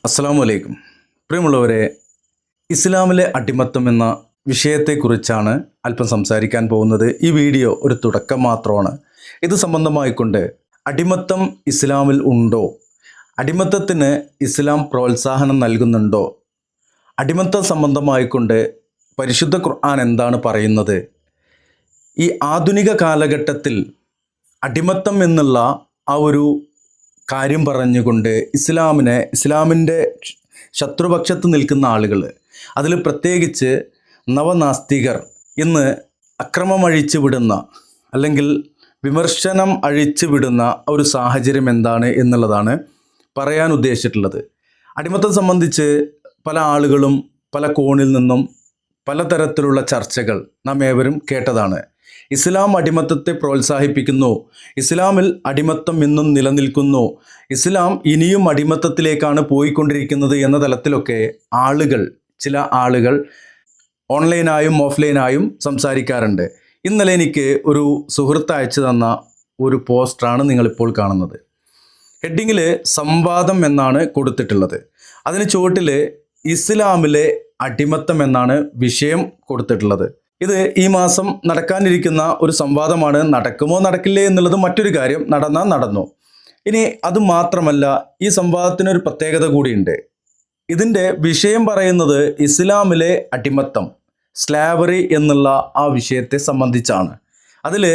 അസ്സലാമു അലൈക്കും. പ്രിയമുള്ളവരെ, ഇസ്ലാമിലെ അടിമത്തം എന്ന വിഷയത്തെക്കുറിച്ചാണ് അല്പം സംസാരിക്കാൻ പോകുന്നത്. ഈ വീഡിയോ ഒരു തുടക്കം മാത്രമാണ്. ഇത് സംബന്ധമായിക്കൊണ്ട് അടിമത്തം ഇസ്ലാമിൽ ഉണ്ടോ, അടിമത്തത്തിന് ഇസ്ലാം പ്രോത്സാഹനം നൽകുന്നുണ്ടോ, അടിമത്തം സംബന്ധമായിക്കൊണ്ട് പരിശുദ്ധ ഖുർആൻ എന്താണ് പറയുന്നത്, ഈ ആധുനിക കാലഘട്ടത്തിൽ അടിമത്തം എന്നുള്ള ആ ഒരു കാര്യം പറഞ്ഞുകൊണ്ട് ഇസ്ലാമിൻ്റെ ശത്രുപക്ഷത്ത് നിൽക്കുന്ന ആളുകൾ, അതിൽ പ്രത്യേകിച്ച് നവനാസ്തികർ ഇന്ന് അക്രമം അഴിച്ചു വിടുന്ന അല്ലെങ്കിൽ വിമർശനം അഴിച്ചു വിടുന്ന ഒരു സാഹചര്യം എന്താണ് എന്നുള്ളതാണ് പറയാൻ ഉദ്ദേശിച്ചിട്ടുള്ളത്. അടിമത്തം സംബന്ധിച്ച് പല ആളുകളും പല കോണിൽ നിന്നും പലതരത്തിലുള്ള ചർച്ചകൾ നാം ഏവരും കേട്ടതാണ്. ഇസ്ലാം അടിമത്തത്തെ പ്രോത്സാഹിപ്പിക്കുന്നു, ഇസ്ലാമിൽ അടിമത്തം ഇന്നും നിലനിൽക്കുന്നു, ഇസ്ലാം ഇനിയും അടിമത്തത്തിലേക്കാണ് പോയിക്കൊണ്ടിരിക്കുന്നത് എന്ന തലത്തിലൊക്കെ ചില ആളുകൾ ഓൺലൈനായും ഓഫ്ലൈനായും സംസാരിക്കാറുണ്ട്. ഇന്നലെ എനിക്ക് ഒരു സുഹൃത്ത് അയച്ചു തന്ന ഒരു പോസ്റ്ററാണ് നിങ്ങളിപ്പോൾ കാണുന്നത്. ഹെഡിങ്ങിൽ സംവാദം എന്നാണ് കൊടുത്തിട്ടുള്ളത്. അതിന് ചുവട്ടിൽ ഇസ്ലാമിലെ അടിമത്തം എന്നാണ് വിഷയം കൊടുത്തിട്ടുള്ളത്. ഇത് ഈ മാസം നടക്കാനിരിക്കുന്ന ഒരു സംവാദമാണ്. നടക്കുമോ നടക്കില്ലേ എന്നുള്ളത് മറ്റൊരു കാര്യം. നടന്നാൽ നടന്നു. ഇനി അതുമാത്രമല്ല, ഈ സംവാദത്തിനൊരു പ്രത്യേകത കൂടിയുണ്ട്. ഇതിൻ്റെ വിഷയം പറയുന്നത് ഇസ്ലാമിലെ അടിമത്തം, സ്ലാവറി എന്നുള്ള ആ വിഷയത്തെ സംബന്ധിച്ചാണ്. അതിൽ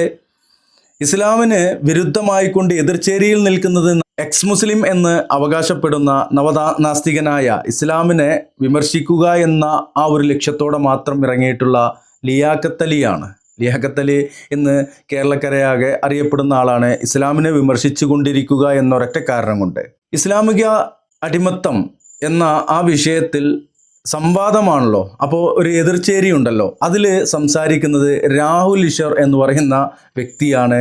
ഇസ്ലാമിന് വിരുദ്ധമായിക്കൊണ്ട് എതിർചേരിയിൽ നിൽക്കുന്നത് എക്സ് മുസ്ലിം എന്ന് അവകാശപ്പെടുന്ന നവനാസ്തികനായ, ഇസ്ലാമിനെ വിമർശിക്കുക എന്ന ആ ഒരു ലക്ഷ്യത്തോടെ മാത്രം ഇറങ്ങിയിട്ടുള്ള ലിയാഖത്ത് അലിയാണ്. ലിയാഖത്ത് അലി ഇന്ന് കേരളക്കരയാകെ അറിയപ്പെടുന്ന ആളാണ്. ഇസ്ലാമിനെ വിമർശിച്ചു കൊണ്ടിരിക്കുക എന്നൊരൊറ്റ കാരണം കൊണ്ട്. ഇസ്ലാമിക അടിമത്തം എന്ന ആ വിഷയത്തിൽ സംവാദമാണല്ലോ, അപ്പോൾ ഒരു എതിർചേരി ഉണ്ടല്ലോ. അതിൽ സംസാരിക്കുന്നത് രാഹുൽ ഈശ്വർ എന്ന് പറയുന്ന വ്യക്തിയാണ്.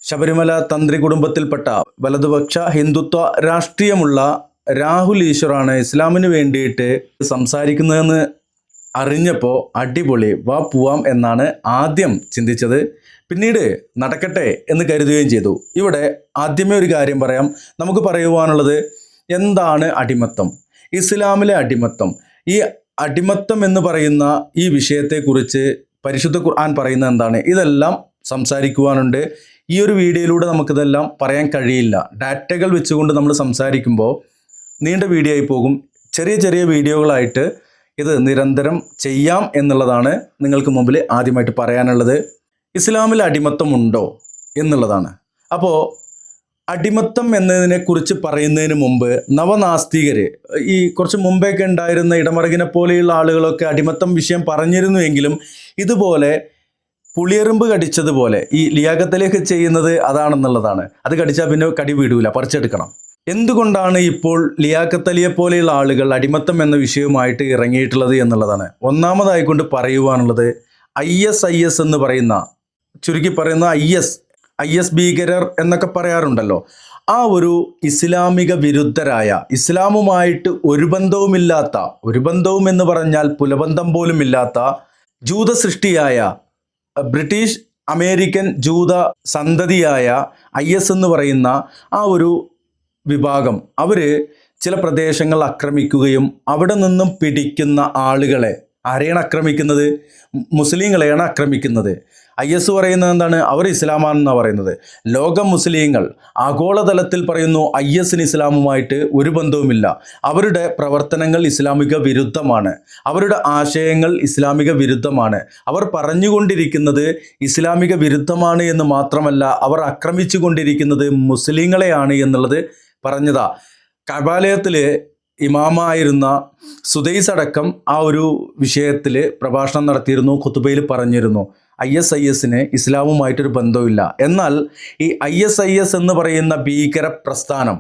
ശബരിമല തന്ത്രി കുടുംബത്തിൽപ്പെട്ട വലതുപക്ഷ ഹിന്ദുത്വ രാഷ്ട്രീയമുള്ള രാഹുൽ ഈശ്വറാണ് ഇസ്ലാമിന് വേണ്ടിയിട്ട് സംസാരിക്കുന്നതെന്ന് അറിഞ്ഞപ്പോൾ അടിപൊളി, വാ പോവാം എന്നാണ് ആദ്യം ചിന്തിച്ചത്. പിന്നീട് നടക്കട്ടെ എന്ന് കരുതുകയും ചെയ്തു. ഇവിടെ ആദ്യമേ ഒരു കാര്യം പറയാം. നമുക്ക് പറയുവാനുള്ളത് എന്താണ് അടിമത്തം, ഇസ്ലാമിലെ അടിമത്തം. ഈ അടിമത്തം എന്ന് പറയുന്ന ഈ വിഷയത്തെക്കുറിച്ച് പരിശുദ്ധ ഖുർആൻ പറയുന്നത് എന്താണ്, ഇതെല്ലാം സംസാരിക്കുവാനുണ്ട്. ഈ ഒരു വീഡിയോയിലൂടെ നമുക്കിതെല്ലാം പറയാൻ കഴിയില്ല. ഡാറ്റകൾ വെച്ചുകൊണ്ട് നമ്മൾ സംസാരിക്കുമ്പോൾ നീണ്ട വീഡിയോ ആയി പോകും. ചെറിയ ചെറിയ വീഡിയോകളായിട്ട് ഇത് നിരന്തരം ചെയ്യാം എന്നുള്ളതാണ് നിങ്ങൾക്ക് മുമ്പിൽ ആദ്യമായിട്ട് പറയാനുള്ളത്. ഇസ്ലാമിൽ അടിമത്തം ഉണ്ടോ എന്നുള്ളതാണ്. അപ്പോൾ അടിമത്തം എന്നതിനെക്കുറിച്ച് പറയുന്നതിന് മുമ്പ് നവനാസ്തികർ, ഈ കുറച്ച് മുമ്പേയൊക്കെ ഉണ്ടായിരുന്ന ഇടമറുകിനെ പോലെയുള്ള ആളുകളൊക്കെ അടിമത്തം വിഷയം പറഞ്ഞിരുന്നുവെങ്കിലും ഇതുപോലെ പുളിയെറുമ്പ് കടിച്ചതുപോലെ ഈ ലിയാഖത്തിലേക്ക് ചെയ്യുന്നത് അതാണെന്നുള്ളതാണ്. അത് കടിച്ചാൽ പിന്നെ കടി വീടൂല, പറിച്ചെടുക്കണം. എന്തുകൊണ്ടാണ് ഇപ്പോൾ ലിയാഖത്ത് അലിയെ പോലെയുള്ള ആളുകൾ അടിമത്തം എന്ന വിഷയവുമായിട്ട് ഇറങ്ങിയിട്ടുള്ളത് എന്നുള്ളതാണ്. ഒന്നാമതായിക്കൊണ്ട് പറയുവാനുള്ളത് IS എന്ന് പറയുന്ന, ചുരുക്കി പറയുന്ന IS ഭീകരർ എന്നൊക്കെ പറയാറുണ്ടല്ലോ. ആ ഒരു ഇസ്ലാമിക വിരുദ്ധരായ, ഇസ്ലാമുമായിട്ട് ഒരു ബന്ധവും എന്ന് പറഞ്ഞാൽ പുലബന്ധം പോലും ഇല്ലാത്ത ജൂത സൃഷ്ടിയായ, ബ്രിട്ടീഷ് അമേരിക്കൻ ജൂത സന്തതിയായ IS എന്ന് പറയുന്ന ആ ഒരു വിഭാഗം, അവർ ചില പ്രദേശങ്ങൾ ആക്രമിക്കുകയും അവിടെ നിന്നും പിടിക്കുന്ന ആളുകളെ, ആരെയാണ് ആക്രമിക്കുന്നത്? മുസ്ലിങ്ങളെയാണ് ആക്രമിക്കുന്നത്. IS പറയുന്നത് എന്താണ്? അവർ ഇസ്ലാമാണെന്നാണ് പറയുന്നത്. ലോക മുസ്ലിങ്ങൾ ആഗോളതലത്തിൽ പറയുന്നു ISന് ഇസ്ലാമുമായിട്ട് ഒരു ബന്ധവുമില്ല. അവരുടെ പ്രവർത്തനങ്ങൾ ഇസ്ലാമിക വിരുദ്ധമാണ്, അവരുടെ ആശയങ്ങൾ ഇസ്ലാമിക വിരുദ്ധമാണ്, അവർ പറഞ്ഞുകൊണ്ടിരിക്കുന്നത് ഇസ്ലാമിക വിരുദ്ധമാണ് എന്ന് മാത്രമല്ല, അവർ ആക്രമിച്ചു കൊണ്ടിരിക്കുന്നത് മുസ്ലിങ്ങളെയാണ് എന്നുള്ളത് പറഞ്ഞതാ. കഅബാലയത്തിൽ ഇമാമായിരുന്ന സുദൈസ് അടക്കം ആ ഒരു വിഷയത്തിൽ പ്രഭാഷണം നടത്തിയിരുന്നു, ഖുതുബയിൽ പറഞ്ഞിരുന്നു ISന് ഇസ്ലാമുമായിട്ടൊരു ബന്ധമില്ല. എന്നാൽ ഈ IS എന്ന് പറയുന്ന ഭീകര പ്രസ്ഥാനം,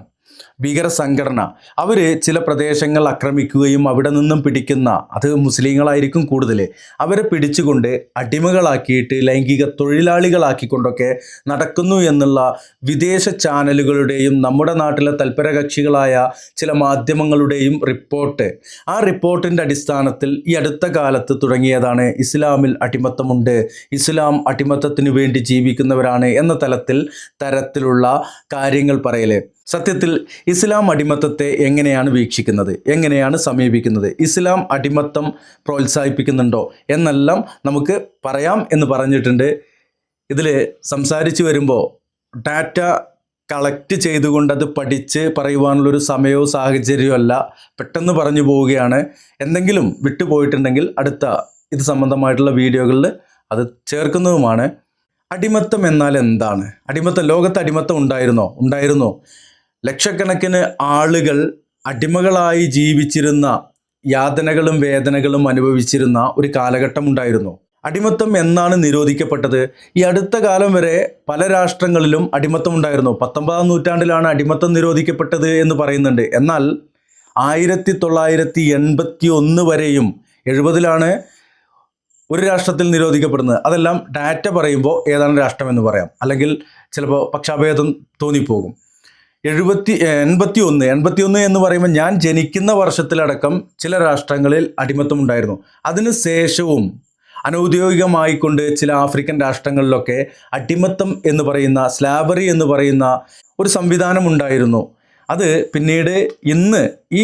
ഭീകര സംഘടന, അവർ ചില പ്രദേശങ്ങൾ ആക്രമിക്കുകയും അവിടെ നിന്നും പിടിക്കുന്ന, അത് മുസ്ലിങ്ങളായിരിക്കും കൂടുതൽ, അവരെ പിടിച്ചുകൊണ്ട് അടിമകളാക്കിയിട്ട് ലൈംഗിക തൊഴിലാളികളാക്കിക്കൊണ്ടൊക്കെ നടക്കുന്നു എന്നുള്ള വിദേശ ചാനലുകളുടെയും നമ്മുടെ നാട്ടിലെ തൽപരകക്ഷികളായ ചില മാധ്യമങ്ങളുടെയും റിപ്പോർട്ട്. ആ റിപ്പോർട്ടിൻ്റെ അടിസ്ഥാനത്തിൽ ഈ അടുത്ത കാലത്ത് തുടങ്ങിയതാണ് ഇസ്ലാമിൽ അടിമത്തമുണ്ട്, ഇസ്ലാം അടിമത്തത്തിന് വേണ്ടി ജീവിക്കുന്നവരാണ് എന്ന തരത്തിലുള്ള കാര്യങ്ങൾ പറയൽ. സത്യത്തിൽ ഇസ്ലാം അടിമത്തത്തെ എങ്ങനെയാണ് വീക്ഷിക്കുന്നത്, എങ്ങനെയാണ് സമീപിക്കുന്നത്, ഇസ്ലാം അടിമത്തം പ്രോത്സാഹിപ്പിക്കുന്നുണ്ടോ എന്നെല്ലാം നമുക്ക് പറയാം എന്ന് പറഞ്ഞിട്ടുണ്ട്. ഇതിൽ സംസാരിച്ച് വരുമ്പോൾ ഡാറ്റ കളക്ട് ചെയ്തുകൊണ്ട് അത് പഠിച്ച് പറയുവാനുള്ളൊരു സമയവും സാഹചര്യവും അല്ല, പെട്ടെന്ന് പറഞ്ഞു പോവുകയാണ്. എന്തെങ്കിലും വിട്ടുപോയിട്ടുണ്ടെങ്കിൽ അടുത്ത ഇത് സംബന്ധമായിട്ടുള്ള വീഡിയോകളിൽ അത് ചേർക്കുന്നതുമാണ്. അടിമത്തം എന്നാൽ എന്താണ്? ലോകത്ത് അടിമത്തം ഉണ്ടായിരുന്നോ? ലക്ഷക്കണക്കിന് ആളുകൾ അടിമകളായി ജീവിച്ചിരുന്ന, യാതനകളും വേദനകളും അനുഭവിച്ചിരുന്ന ഒരു കാലഘട്ടം ഉണ്ടായിരുന്നു. അടിമത്തം എന്നാണ് നിരോധിക്കപ്പെട്ടത്? ഈ അടുത്ത കാലം വരെ പല രാഷ്ട്രങ്ങളിലും അടിമത്തം ഉണ്ടായിരുന്നു. 19-ാം നൂറ്റാണ്ടിലാണ് അടിമത്തം നിരോധിക്കപ്പെട്ടത് എന്ന് പറയുന്നുണ്ട്. എന്നാൽ 1981 വരെയും 70-ലാണ് ഒരു രാഷ്ട്രത്തിൽ നിരോധിക്കപ്പെടുന്നത്. അതെല്ലാം ഡാറ്റ പറയുമ്പോൾ ഏതാണ് രാഷ്ട്രമെന്ന് പറയാം, അല്ലെങ്കിൽ ചിലപ്പോൾ പക്ഷാഭേദം തോന്നിപ്പോകും. 81 എന്ന് പറയുമ്പോൾ ഞാൻ ജനിക്കുന്ന വർഷത്തിലടക്കം ചില രാഷ്ട്രങ്ങളിൽ അടിമത്തം ഉണ്ടായിരുന്നു. അതിന് ശേഷവും അനൗദ്യോഗികമായിക്കൊണ്ട് ചില ആഫ്രിക്കൻ രാഷ്ട്രങ്ങളിലൊക്കെ അടിമത്തം എന്ന് പറയുന്ന, സ്ലാവറി എന്ന് പറയുന്ന ഒരു സംവിധാനം ഉണ്ടായിരുന്നു. അത് പിന്നീട് ഇന്ന് ഈ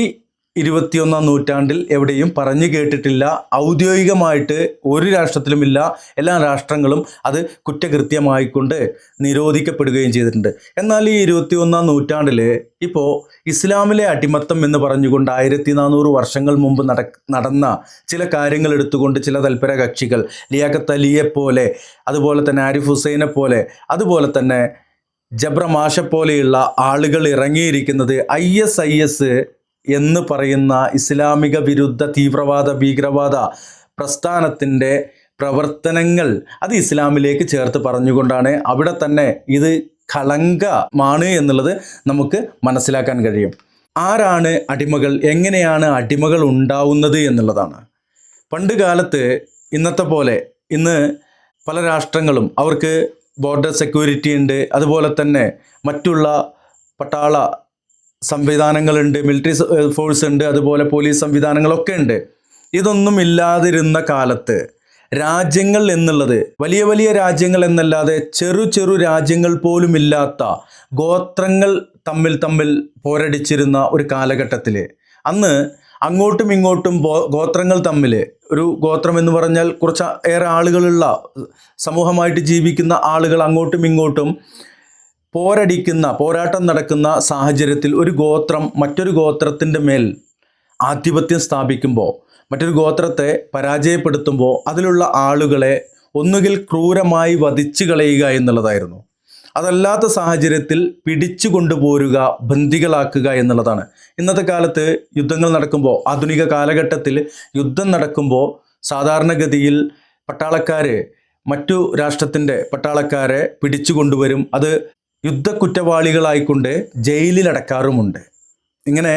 21-ാം നൂറ്റാണ്ടിൽ എവിടെയും പറഞ്ഞു കേട്ടിട്ടില്ല. ഔദ്യോഗികമായിട്ട് ഒരു രാഷ്ട്രത്തിലുമില്ല. എല്ലാ രാഷ്ട്രങ്ങളും അത് കുറ്റകൃത്യമായിക്കൊണ്ട് നിരോധിക്കപ്പെടുകയും ചെയ്തിട്ടുണ്ട്. എന്നാൽ ഈ 21-ാം നൂറ്റാണ്ടിൽ ഇപ്പോൾ ഇസ്ലാമിലെ അടിമത്തം എന്ന് പറഞ്ഞുകൊണ്ട് 1400 വർഷങ്ങൾ മുമ്പ് നടന്ന ചില കാര്യങ്ങൾ എടുത്തുകൊണ്ട് ചില തൽപര കക്ഷികൾ, ലിയാഖത്ത് അലിയെ പോലെ, അതുപോലെ തന്നെ ആരിഫ് ഹുസൈനെ പോലെ, അതുപോലെ തന്നെ ജബ്ര മാഷ പോലെയുള്ള ആളുകൾ ഇറങ്ങിയിരിക്കുന്നത് ISIS എന്ന് പറയുന്ന ഇസ്ലാമിക വിരുദ്ധ തീവ്രവാദ ഭീകരവാദ പ്രസ്ഥാനത്തിൻ്റെ പ്രവർത്തനങ്ങൾ അത് ഇസ്ലാമിലേക്ക് ചേർത്ത് പറഞ്ഞുകൊണ്ടാണ്. അവിടെ തന്നെ ഇത് കളങ്കമാണ് എന്നുള്ളത് നമുക്ക് മനസ്സിലാക്കാൻ കഴിയും. ആരാണ് അടിമകൾ, എങ്ങനെയാണ് അടിമകൾ ഉണ്ടാവുന്നത് എന്നുള്ളതാണ്. പണ്ട് കാലത്ത് ഇന്നത്തെ പോലെ ഇന്ന് പല രാഷ്ട്രങ്ങളും അവർക്ക് ബോർഡർ സെക്യൂരിറ്റി ഉണ്ട്, അതുപോലെ തന്നെ മറ്റുള്ള പട്ടാള സംവിധാനങ്ങളുണ്ട്, മിലിറ്ററി ഫോഴ്സ് ഉണ്ട്, അതുപോലെ പോലീസ് സംവിധാനങ്ങളൊക്കെ ഉണ്ട്. ഇതൊന്നും ഇല്ലാതിരുന്ന കാലത്ത് രാജ്യങ്ങൾ എന്നുള്ളത് വലിയ വലിയ രാജ്യങ്ങൾ എന്നല്ലാതെ ചെറു രാജ്യങ്ങൾ പോലും ഇല്ലാത്ത ഗോത്രങ്ങൾ തമ്മിൽ പോരടിച്ചിരുന്ന ഒരു കാലഘട്ടത്തിൽ അന്ന് അങ്ങോട്ടും ഇങ്ങോട്ടും ഗോത്രങ്ങൾ തമ്മിൽ, ഒരു ഗോത്രം എന്ന് പറഞ്ഞാൽ കുറച്ച് ഏറെ ആളുകളുള്ള സമൂഹമായിട്ട് ജീവിക്കുന്ന ആളുകൾ അങ്ങോട്ടും ഇങ്ങോട്ടും പോരാട്ടം നടക്കുന്ന സാഹചര്യത്തിൽ ഒരു ഗോത്രം മറ്റൊരു ഗോത്രത്തിൻ്റെ മേൽ ആധിപത്യം സ്ഥാപിക്കുമ്പോൾ, മറ്റൊരു ഗോത്രത്തെ പരാജയപ്പെടുത്തുമ്പോൾ അതിലുള്ള ആളുകളെ ഒന്നുകിൽ ക്രൂരമായി വധിച്ചു കളയുക എന്നുള്ളതായിരുന്നു. അതല്ലാത്ത സാഹചര്യത്തിൽ പിടിച്ചു കൊണ്ടുപോരുക, ബന്ദികളാക്കുക എന്നുള്ളതാണ്. ഇന്നത്തെ കാലത്ത് യുദ്ധങ്ങൾ നടക്കുമ്പോൾ, ആധുനിക കാലഘട്ടത്തിൽ യുദ്ധം നടക്കുമ്പോൾ സാധാരണഗതിയിൽ പട്ടാളക്കാർ മറ്റു രാഷ്ട്രത്തിൻ്റെ പട്ടാളക്കാരെ പിടിച്ചു കൊണ്ടുവരും. അത് യുദ്ധക്കുറ്റവാളികളായിക്കൊണ്ട് ജയിലിലടക്കാറുമുണ്ട്. ഇങ്ങനെ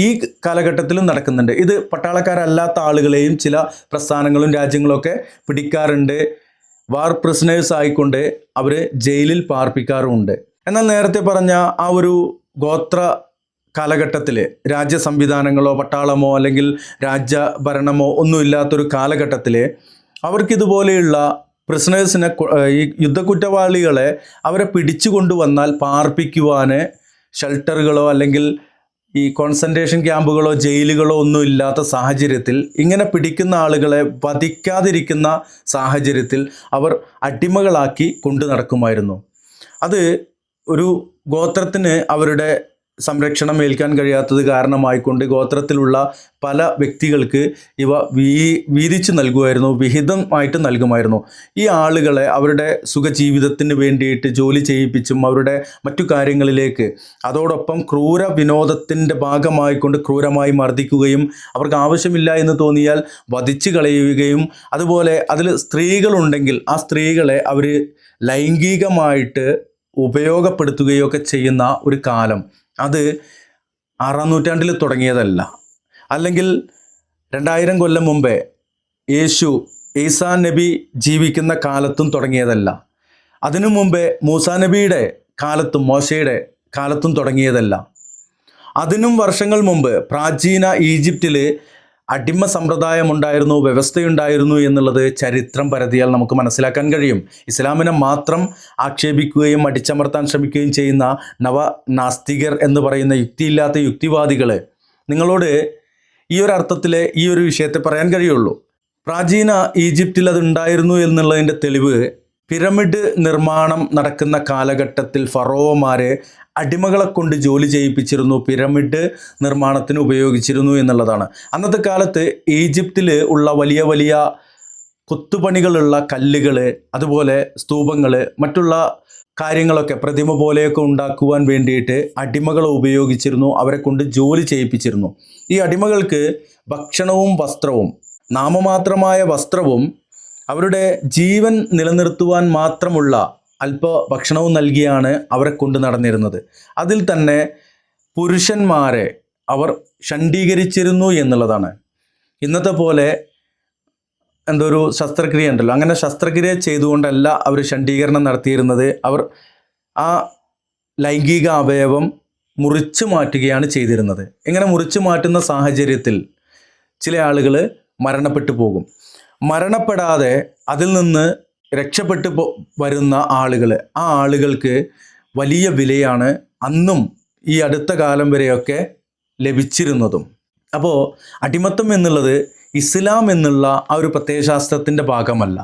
ഈ കാലഘട്ടത്തിലും നടക്കുന്നുണ്ട്. ഇത് പട്ടാളക്കാരല്ലാത്ത ആളുകളെയും ചില പ്രസ്ഥാനങ്ങളും രാജ്യങ്ങളൊക്കെ പിടിക്കാറുണ്ട്. വാർ പ്രിസണേഴ്സ് ആയിക്കൊണ്ട് അവർ ജയിലിൽ പാർപ്പിക്കാറുമുണ്ട്. എന്നാൽ നേരത്തെ പറഞ്ഞ ആ ഒരു ഗോത്ര കാലഘട്ടത്തിൽ രാജ്യ സംവിധാനങ്ങളോ പട്ടാളമോ അല്ലെങ്കിൽ രാജ്യഭരണമോ ഒന്നുമില്ലാത്തൊരു കാലഘട്ടത്തിൽ അവർക്കിതുപോലെയുള്ള പ്രിസണേഴ്സിനെ, ഈ യുദ്ധക്കുറ്റവാളികളെ അവരെ പിടിച്ചു കൊണ്ടുവന്നാൽ പാർപ്പിക്കുവാൻ ഷെൽട്ടറുകളോ അല്ലെങ്കിൽ ഈ കോൺസെൻട്രേഷൻ ക്യാമ്പുകളോ ജയിലുകളോ ഒന്നും ഇല്ലാത്ത സാഹചര്യത്തിൽ ഇങ്ങനെ പിടിക്കുന്ന ആളുകളെ വധിക്കാതിരിക്കുന്ന സാഹചര്യത്തിൽ അവർ അടിമകളാക്കി കൊണ്ടു നടക്കുമായിരുന്നു. അത് ഒരു ഗോത്രത്തിന് അവരുടെ സംരക്ഷണം ഏൽക്കാൻ കഴിയാത്തത് കാരണമായിക്കൊണ്ട് ഗോത്രത്തിലുള്ള പല വ്യക്തികൾക്ക് ഇവ വീതിച്ചു നൽകുമായിരുന്നു, വിഹിതമായിട്ട് നൽകുമായിരുന്നു. ഈ ആളുകളെ അവരുടെ സുഖജീവിതത്തിന് വേണ്ടിയിട്ട് ജോലി ചെയ്യിപ്പിച്ചും അവരുടെ മറ്റു കാര്യങ്ങളിലേക്ക്, അതോടൊപ്പം ക്രൂര വിനോദത്തിൻ്റെ ഭാഗമായിക്കൊണ്ട് ക്രൂരമായി മർദ്ദിക്കുകയും അവർക്ക് ആവശ്യമില്ല എന്ന് തോന്നിയാൽ വധിച്ചു കളയുകയും, അതുപോലെ അതിൽ സ്ത്രീകളുണ്ടെങ്കിൽ ആ സ്ത്രീകളെ അവർ ലൈംഗികമായിട്ട് ഉപയോഗപ്പെടുത്തുകയൊക്കെ ചെയ്യുന്ന ഒരു കാലം. അത് 6-ാം നൂറ്റാണ്ടിൽ തുടങ്ങിയതല്ല, അല്ലെങ്കിൽ 2000 കൊല്ലം മുമ്പേ ഈസാ നബി ജീവിക്കുന്ന കാലത്തും തുടങ്ങിയതല്ല, അതിനു മുമ്പേ മൂസാ നബിയുടെ കാലത്തും മോശയുടെ കാലത്തും തുടങ്ങിയതല്ല. അതിനും വർഷങ്ങൾ മുമ്പ് പ്രാചീന ഈജിപ്തിൽ അടിമ സമ്പ്രദായം ഉണ്ടായിരുന്നു, വ്യവസ്ഥയുണ്ടായിരുന്നു എന്നുള്ളത് ചരിത്രം പരതിയാൽ നമുക്ക് മനസ്സിലാക്കാൻ കഴിയും. ഇസ്ലാമിനെ മാത്രം ആക്ഷേപിക്കുകയും അടിച്ചമർത്താൻ ശ്രമിക്കുകയും ചെയ്യുന്ന നവനാസ്തികർ എന്ന് പറയുന്ന യുക്തിയില്ലാത്ത യുക്തിവാദികൾ, നിങ്ങളോട് ഈ ഒരു അർത്ഥത്തിൽ ഈ ഒരു വിഷയത്തെ പറയാൻ കഴിയുള്ളൂ. പ്രാചീന ഈജിപ്തിൽ അത് ഉണ്ടായിരുന്നു എന്നുള്ളതിൻ്റെ തെളിവ് പിരമിഡ് നിർമ്മാണം നടക്കുന്ന കാലഘട്ടത്തിൽ ഫറോവമാരെ അടിമകളെ കൊണ്ട് ജോലി ചെയ്യിപ്പിച്ചിരുന്നു, പിരമിഡ് നിർമ്മാണത്തിന് ഉപയോഗിച്ചിരുന്നു എന്നുള്ളതാണ്. അന്നത്തെ കാലത്ത് ഈജിപ്തിൽ ഉള്ള വലിയ വലിയ കൊത്തുപണികളുള്ള കല്ലുകൾ, അതുപോലെ സ്തൂപങ്ങൾ, മറ്റുള്ള കാര്യങ്ങളൊക്കെ പ്രതിമ പോലെയൊക്കെ ഉണ്ടാക്കുവാൻ വേണ്ടിയിട്ട് അടിമകളെ ഉപയോഗിച്ചിരുന്നു, അവരെ കൊണ്ട് ജോലി ചെയ്യിപ്പിച്ചിരുന്നു. ഈ അടിമകൾക്ക് ഭക്ഷണവും വസ്ത്രവും, നാമമാത്രമായ വസ്ത്രവും അവരുടെ ജീവൻ നിലനിർത്തുവാൻ മാത്രമുള്ള അല്പ ഭക്ഷണവും നൽകിയാണ് അവരെ കൊണ്ട് നടന്നിരുന്നത്. അതിൽ തന്നെ പുരുഷന്മാരെ അവർ ഷണ്ഡീകരിച്ചിരുന്നു എന്നുള്ളതാണ്. ഇന്നത്തെ പോലെ എന്തൊരു ശസ്ത്രക്രിയ ഉണ്ടല്ലോ, അങ്ങനെ ശസ്ത്രക്രിയ ചെയ്തുകൊണ്ടല്ല അവർ ഷണ്ഡീകരണം നടത്തിയിരുന്നത്. അവർ ആ ലൈംഗിക അവയവം മുറിച്ചു മാറ്റുകയാണ് ചെയ്തിരുന്നത്. ഇങ്ങനെ മുറിച്ചു മാറ്റുന്ന സാഹചര്യത്തിൽ ചില ആളുകൾ മരണപ്പെട്ടു പോകും. മരണപ്പെടാതെ അതിൽ നിന്ന് രക്ഷപ്പെട്ടു വരുന്ന ആളുകൾ, ആ ആളുകൾക്ക് വലിയ വിലയാണ് അന്നും ഈ അടുത്ത കാലം വരെയൊക്കെ ലഭിച്ചിരുന്നതും. അപ്പോൾ അടിമത്തം എന്നുള്ളത് ഇസ്ലാം എന്നുള്ള ആ ഒരു പ്രത്യയശാസ്ത്രത്തിൻ്റെ ഭാഗമല്ല.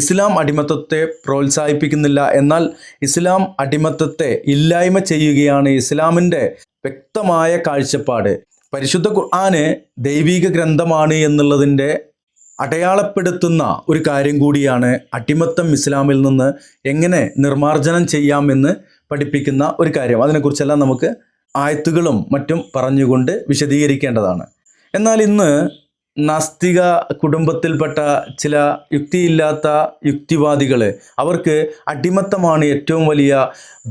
ഇസ്ലാം അടിമത്തത്തെ പ്രോത്സാഹിപ്പിക്കുന്നില്ല, എന്നാൽ ഇസ്ലാം അടിമത്തത്തെ ഇല്ലായ്മ ചെയ്യുകയാണ്. ഇസ്ലാമിൻ്റെ വ്യക്തമായ കാഴ്ചപ്പാട്, പരിശുദ്ധ ഖുർആന് ദൈവിക ഗ്രന്ഥമാണ് എന്നുള്ളതിൻ്റെ അടയാളപ്പെടുത്തുന്ന ഒരു കാര്യം കൂടിയാണ് അടിമത്തം ഇസ്ലാമിൽ നിന്ന് എങ്ങനെ നിർമ്മാർജ്ജനം ചെയ്യാമെന്ന് പഠിപ്പിക്കുന്ന ഒരു കാര്യം. അതിനെക്കുറിച്ചെല്ലാം നമുക്ക് ആയത്തുകളും മറ്റും പറഞ്ഞുകൊണ്ട് വിശദീകരിക്കേണ്ടതാണ്. എന്നാൽ ഇന്ന് നാസ്തിക കുടുംബത്തിൽപ്പെട്ട ചില യുക്തിയില്ലാത്ത യുക്തിവാദികൾ, അവർക്ക് അടിമത്തമാണ് ഏറ്റവും വലിയ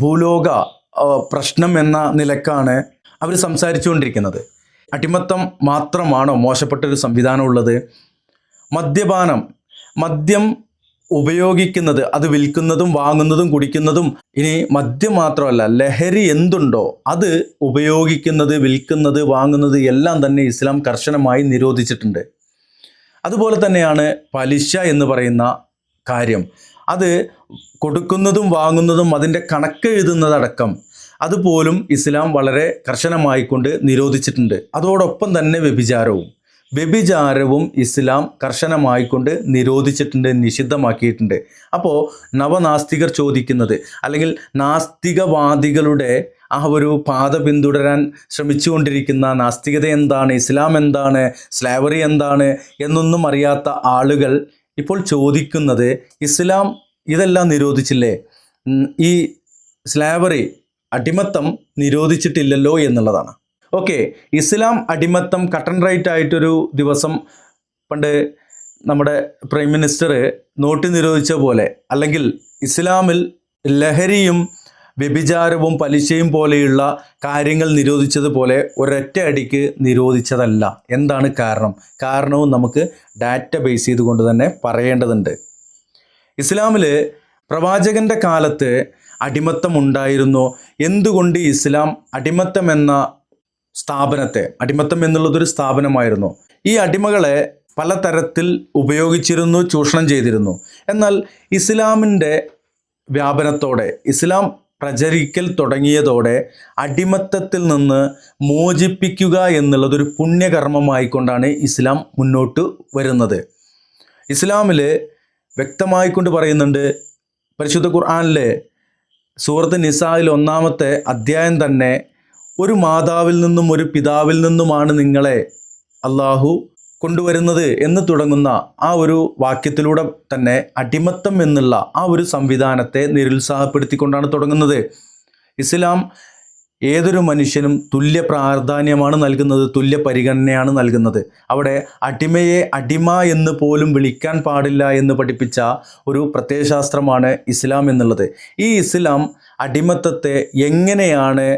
ഭൂലോക പ്രശ്നം എന്ന നിലക്കാണ് അവർ സംസാരിച്ചുകൊണ്ടിരിക്കുന്നത്. അടിമത്തം മാത്രമാണോ മോശപ്പെട്ടൊരു സംവിധാനം ഉള്ളത്? മദ്യം ഉപയോഗിക്കുന്നത്, അത് വിൽക്കുന്നതും വാങ്ങുന്നതും കുടിക്കുന്നതും, ഇനി മദ്യം മാത്രമല്ല, ലഹരി എന്തുണ്ടോ അത് ഉപയോഗിക്കുന്നത്, വിൽക്കുന്നത്, വാങ്ങുന്നത് എല്ലാം തന്നെ ഇസ്ലാം കർശനമായി നിരോധിച്ചിട്ടുണ്ട്. അതുപോലെ തന്നെയാണ് പലിശ എന്ന് പറയുന്ന കാര്യം. അത് കൊടുക്കുന്നതും വാങ്ങുന്നതും അതിൻ്റെ കണക്കെഴുതുന്നതടക്കം അതുപോലും ഇസ്ലാം വളരെ കർശനമായിക്കൊണ്ട് നിരോധിച്ചിട്ടുണ്ട്. അതോടൊപ്പം തന്നെ വ്യഭിചാരവും ഇസ്ലാം കർശനമായിക്കൊണ്ട് നിരോധിച്ചിട്ടുണ്ട്, നിഷിദ്ധമാക്കിയിട്ടുണ്ട്. അപ്പോൾ നവനാസ്തികർ ചോദിക്കുന്നത്, അല്ലെങ്കിൽ നാസ്തികവാദികളുടെ ആ ഒരു പാത പിന്തുടരാൻ ശ്രമിച്ചുകൊണ്ടിരിക്കുന്ന നാസ്തികത എന്താണ്, ഇസ്ലാം എന്താണ്, സ്ലേവറി എന്താണ് എന്നൊന്നും അറിയാത്ത ആളുകൾ ഇപ്പോൾ ചോദിക്കുന്നത്, ഇസ്ലാം ഇതെല്ലാം നിരോധിച്ചില്ലേ, ഈ സ്ലേവറി അടിമത്തം നിരോധിച്ചിട്ടില്ലല്ലോ എന്നുള്ളതാണ്. ഓക്കെ, ഇസ്ലാം അടിമത്തം കട്ടൺ റൈറ്റ് ആയിട്ടൊരു ദിവസം പണ്ട് നമ്മുടെ പ്രൈം മിനിസ്റ്റർ നോട്ട് നിരോധിച്ച പോലെ, അല്ലെങ്കിൽ ഇസ്ലാമിൽ ലഹരിയും വ്യഭിചാരവും പലിശയും പോലെയുള്ള കാര്യങ്ങൾ നിരോധിച്ചതുപോലെ ഒരൊറ്റ അടിക്ക് നിരോധിച്ചതല്ല. എന്താണ് കാരണവും നമുക്ക് ഡാറ്റ ബേസ് ചെയ്തുകൊണ്ട് തന്നെ പറയേണ്ടതുണ്ട്. ഇസ്ലാമിൽ പ്രവാചകൻ്റെ കാലത്ത് അടിമത്തം ഉണ്ടായിരുന്നു. എന്തുകൊണ്ട് ഇസ്ലാം അടിമത്തം എന്നുള്ളതൊരു സ്ഥാപനമായിരുന്നു. ഈ അടിമകളെ പലതരത്തിൽ ഉപയോഗിച്ചിരുന്നു, ചൂഷണം ചെയ്തിരുന്നു. എന്നാൽ ഇസ്ലാമിൻ്റെ വ്യാപനത്തോടെ, ഇസ്ലാം പ്രചരിക്കൽ തുടങ്ങിയതോടെ അടിമത്തത്തിൽ നിന്ന് മോചിപ്പിക്കുക എന്നുള്ളതൊരു പുണ്യകർമ്മമായിക്കൊണ്ടാണ് ഇസ്ലാം മുന്നോട്ട് വരുന്നത്. ഇസ്ലാമിൽ വ്യക്തമായിക്കൊണ്ട് പറയുന്നുണ്ട്, പരിശുദ്ധ ഖുർആനിലെ സൂറത്ത് നിസായിൽ 1-ാമത്തെ അധ്യായം തന്നെ, ഒരു മാതാവിൽ നിന്നും ഒരു പിതാവിൽ നിന്നുമാണ് നിങ്ങളെ അള്ളാഹു കൊണ്ടുവരുന്നത് എന്ന് തുടങ്ങുന്ന ആ ഒരു വാക്യത്തിലൂടെ തന്നെ അടിമത്തം എന്നുള്ള ആ ഒരു സംവിധാനത്തെ നിരുത്സാഹപ്പെടുത്തിക്കൊണ്ടാണ് തുടങ്ങുന്നത്. ഇസ്ലാം ഏതൊരു മനുഷ്യനും തുല്യ പ്രാധാന്യമാണ് നൽകുന്നത്, തുല്യ പരിഗണനയാണ് നൽകുന്നത്. അവിടെ അടിമയെ അടിമ എന്ന് പോലും വിളിക്കാൻ പാടില്ല എന്ന് പഠിപ്പിച്ച ഒരു പ്രത്യയശാസ്ത്രമാണ് ഇസ്ലാം എന്നുള്ളത്. ഈ ഇസ്ലാം അടിമത്തത്തെ എങ്ങനെയാണ്